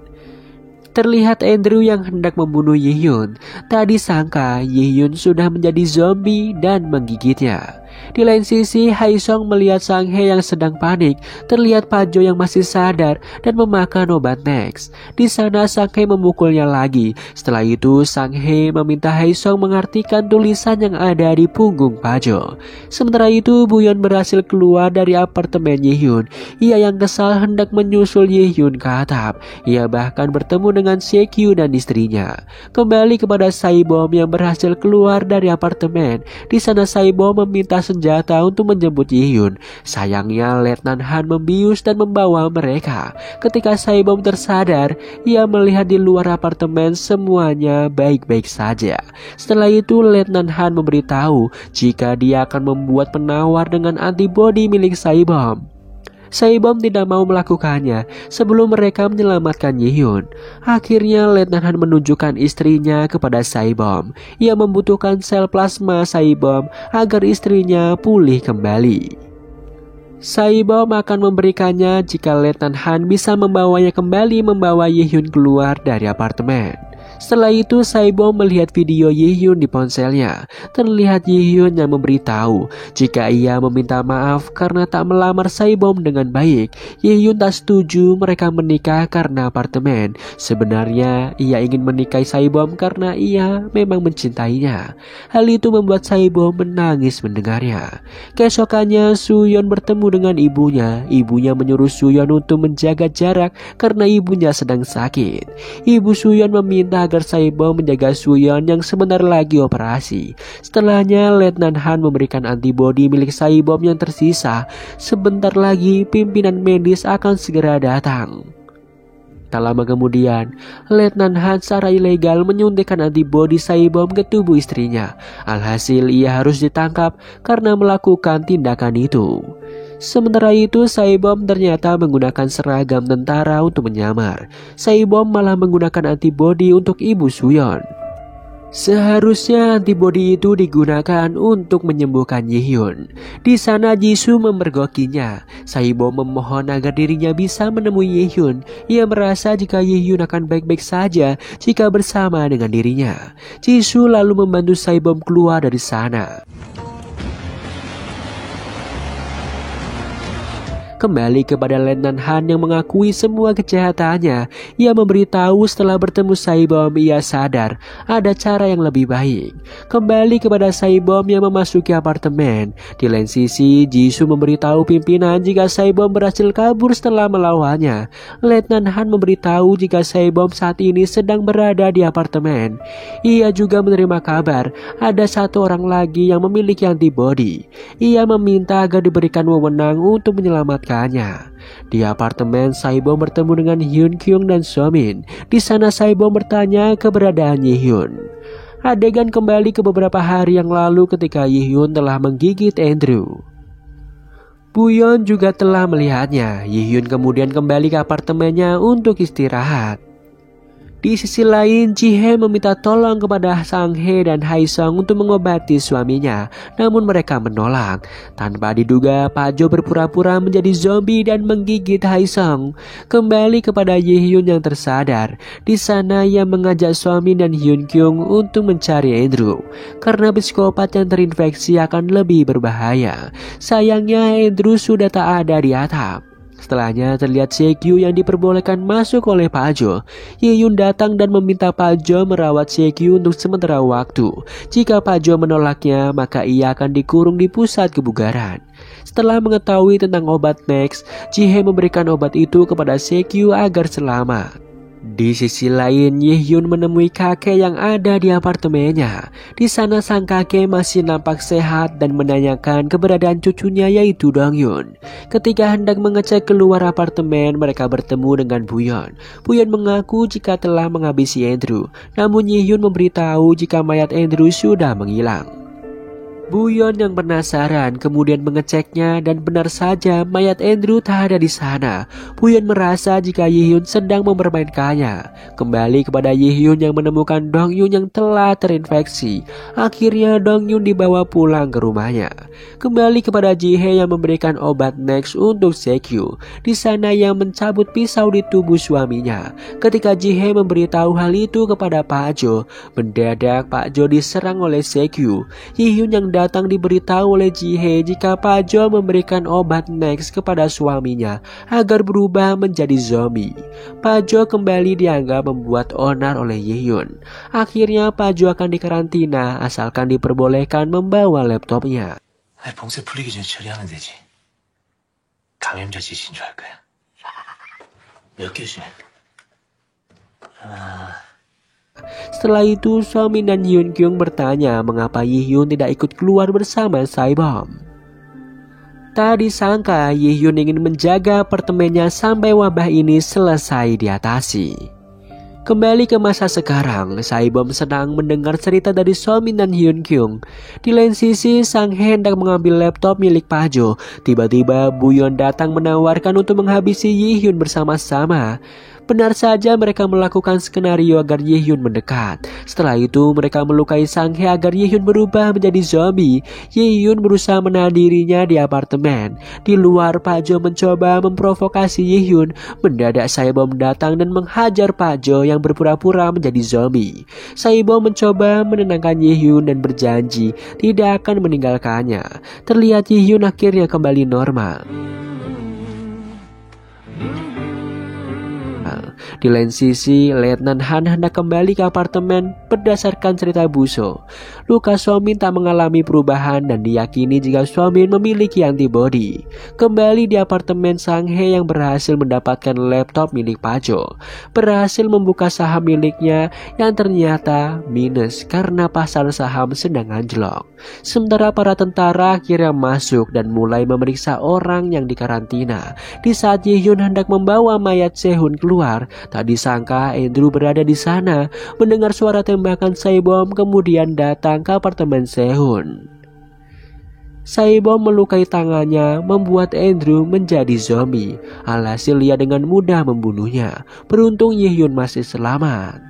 Terlihat Andrew yang hendak membunuh Yi-hyun. Tak disangka Yi-hyun sudah menjadi zombie dan menggigitnya. Di lain sisi, Haesung melihat Sang Hye yang sedang panik. Terlihat Pak Jo yang masih sadar dan memakan obat Nex. Di sana Sang Hye memukulnya lagi. Setelah itu Sang Hye meminta Haesung mengartikan tulisan yang ada di punggung Pak Jo. Sementara itu Buyeon berhasil keluar dari apartemen Yi-hyun. Ia yang kesal hendak menyusul Yi-hyun ke atap. Ia bahkan bertemu dengan Sekyu dan istrinya. Kembali kepada Saibom yang berhasil keluar dari apartemen. Di sana Saibom meminta senjata untuk menjemput Yi-hyun. Sayangnya Letnan Han membius dan membawa mereka. Ketika Saibom tersadar, ia melihat di luar apartemen semuanya baik-baik saja. Setelah itu Letnan Han memberitahu jika dia akan membuat penawar dengan antibodi milik Saibom. Saibom tidak mau melakukannya sebelum mereka menyelamatkan Yi-hyun. Akhirnya Letnan Han menunjukkan istrinya kepada Saibom. Ia membutuhkan sel plasma Saibom agar istrinya pulih kembali. Saibom akan memberikannya jika Letnan Han bisa membawanya kembali membawa Ye-hyun keluar dari apartemen. Setelah itu Saibom melihat video Ye-hyun di ponselnya. Terlihat Ye-hyun yang memberitahu jika ia meminta maaf karena tak melamar Saibom dengan baik. Ye-hyun tak setuju mereka menikah karena apartemen. Sebenarnya ia ingin menikahi Saibom karena ia memang mencintainya. Hal itu membuat Saibom menangis mendengarnya. Keesokannya Suyeon bertemu dengan ibunya. Ibunya menyuruh Suyeon untuk menjaga jarak karena ibunya sedang sakit. Ibu Suyeon meminta agar Saibom menjaga Suyeon yang sebentar lagi operasi. Setelahnya Letnan Han memberikan antibodi milik Saibom yang tersisa. Sebentar lagi pimpinan medis akan segera datang. Tak lama kemudian, Letnan Han secara ilegal menyuntikkan antibodi Saibom ke tubuh istrinya. Alhasil ia harus ditangkap karena melakukan tindakan itu. Sementara itu Saibom ternyata menggunakan seragam tentara untuk menyamar. Saibom malah menggunakan antibodi untuk ibu Suyeon. Seharusnya antibodi itu digunakan untuk menyembuhkan Ye-hyun. Di sana Jisoo memergokinya. Saibom memohon agar dirinya bisa menemui Ye-hyun. Ia merasa jika Ye-hyun akan baik-baik saja jika bersama dengan dirinya. Jisoo lalu membantu Saibom keluar dari sana. Kembali kepada Letnan Han yang mengakui semua kejahatannya. Ia memberitahu setelah bertemu Saibom ia sadar ada cara yang lebih baik. Kembali kepada Saibom yang memasuki apartemen. Di lain sisi Jisoo memberitahu pimpinan jika Saibom berhasil kabur setelah melawannya. Letnan Han memberitahu jika Saibom saat ini sedang berada di apartemen. Ia juga menerima kabar ada satu orang lagi yang memiliki antibodi. Ia meminta agar diberikan wewenang untuk menyelamatkan. Di apartemen Saibom bertemu dengan Hyun Kyung dan Somin. Di sana Saibom bertanya keberadaan Ye-hyun. Adegan kembali ke beberapa hari yang lalu ketika Ye-hyun telah menggigit Andrew. Buyeon juga telah melihatnya. Ye-hyun kemudian kembali ke apartemennya untuk istirahat. Di sisi lain, Ji-hye meminta tolong kepada Sang-hye dan Hae-sung untuk mengobati suaminya, namun mereka menolak. Tanpa diduga, Pak Jo berpura-pura menjadi zombie dan menggigit Hae-sung. Kembali kepada Ye-hyun yang tersadar. Di sana ia mengajak suami dan Hyun Kyung untuk mencari Andrew, karena psikopat yang terinfeksi akan lebih berbahaya. Sayangnya Andrew sudah tak ada di atap. Setelahnya terlihat Sekyu yang diperbolehkan masuk oleh Pak Jo. Ye-hyun datang dan meminta Pak Jo merawat Sekyu untuk sementara waktu. Jika Pak Jo menolaknya, maka ia akan dikurung di pusat kebugaran. Setelah mengetahui tentang obat Next, Ji-hye memberikan obat itu kepada Sekyu agar selamat. Di sisi lain, Ye-hyun menemui kakek yang ada di apartemennya. Di sana sang kakek masih nampak sehat dan menanyakan keberadaan cucunya yaitu Dong-yun. Ketika hendak mengecek keluar apartemen, mereka bertemu dengan Buyeon. Buyeon mengaku jika telah menghabisi Andrew, namun Ye-hyun memberitahu jika mayat Andrew sudah menghilang. Buyeon yang penasaran kemudian mengeceknya dan benar saja mayat Andrew tak ada di sana. Buyeon merasa jika Ye-hyun sedang mempermainkannya. Kembali kepada Ye-hyun yang menemukan Dong-yun yang telah terinfeksi. Akhirnya Dong-yun dibawa pulang ke rumahnya. Kembali kepada Ji-hye yang memberikan obat Next untuk Sekyu. Di sana ia mencabut pisau di tubuh suaminya. Ketika Ji-hye memberitahu hal itu kepada Pak Jo, mendadak Pak Jo diserang oleh Sekyu. Ye-hyun yang datang diberitahu oleh Ji-hye jika Pak Jo memberikan obat Next kepada suaminya agar berubah menjadi zombie. Pak Jo kembali dianggap membuat onar oleh Ye-hyun. Akhirnya Pak Jo akan dikarantina asalkan diperbolehkan membawa laptopnya.
봉쇄 풀리기 전에 처리하면 되지. 감염자 짓인 줄 알 거야. 몇 개지?
Setelah itu, Somin dan Hyun Kyung bertanya mengapa Ye-hyun tidak ikut keluar bersama Saibom. Tak disangka Ye-hyun ingin menjaga apartemennya sampai wabah ini selesai diatasi. Kembali ke masa sekarang, Saibom sedang mendengar cerita dari Somin dan Hyun Kyung. Di lain sisi, Sang-hye hendak mengambil laptop milik Pak Jo. Tiba-tiba Buyeon datang menawarkan untuk menghabisi Ye-hyun bersama-sama. Benar saja mereka melakukan skenario agar Ye-hyun mendekat. Setelah itu mereka melukai Sang-hye agar Ye-hyun berubah menjadi zombie. Ye-hyun berusaha menahan dirinya di apartemen. Di luar, Pak Jo mencoba memprovokasi Ye-hyun. Mendadak Saebom datang dan menghajar Pak Jo yang berpura-pura menjadi zombie. Saebom mencoba menenangkan Ye-hyun dan berjanji tidak akan meninggalkannya. Terlihat Ye-hyun akhirnya kembali normal. Di lain sisi, Letnan Han hendak kembali ke apartemen berdasarkan cerita Buso. Luka Somin tak mengalami perubahan dan diyakini jika Somin memiliki antibodi. Kembali di apartemen, Sang-hye yang berhasil mendapatkan laptop milik Pajo berhasil membuka saham miliknya yang ternyata minus karena pasar saham sedang anjlok. Sementara para tentara akhirnya masuk dan mulai memeriksa orang yang dikarantina. Di saat Ye-hyun hendak membawa mayat Sehun keluar, tak disangka Andrew berada di sana. Mendengar suara tembakan Saebom kemudian datang ke apartemen Sehun. Saebom melukai tangannya membuat Andrew menjadi zombie. Alhasil ia dengan mudah membunuhnya. Beruntung Ye-hyun masih selamat.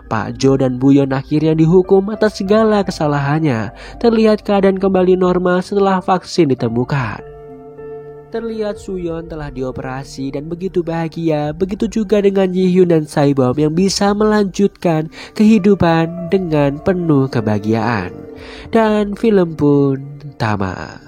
Pak Jo dan Buyeon akhirnya dihukum atas segala kesalahannya. Terlihat keadaan kembali normal setelah vaksin ditemukan. Terlihat Suyeon telah dioperasi dan begitu bahagia. Begitu juga dengan Ye-hyun dan Saebom yang bisa melanjutkan kehidupan dengan penuh kebahagiaan. Dan film pun tamat.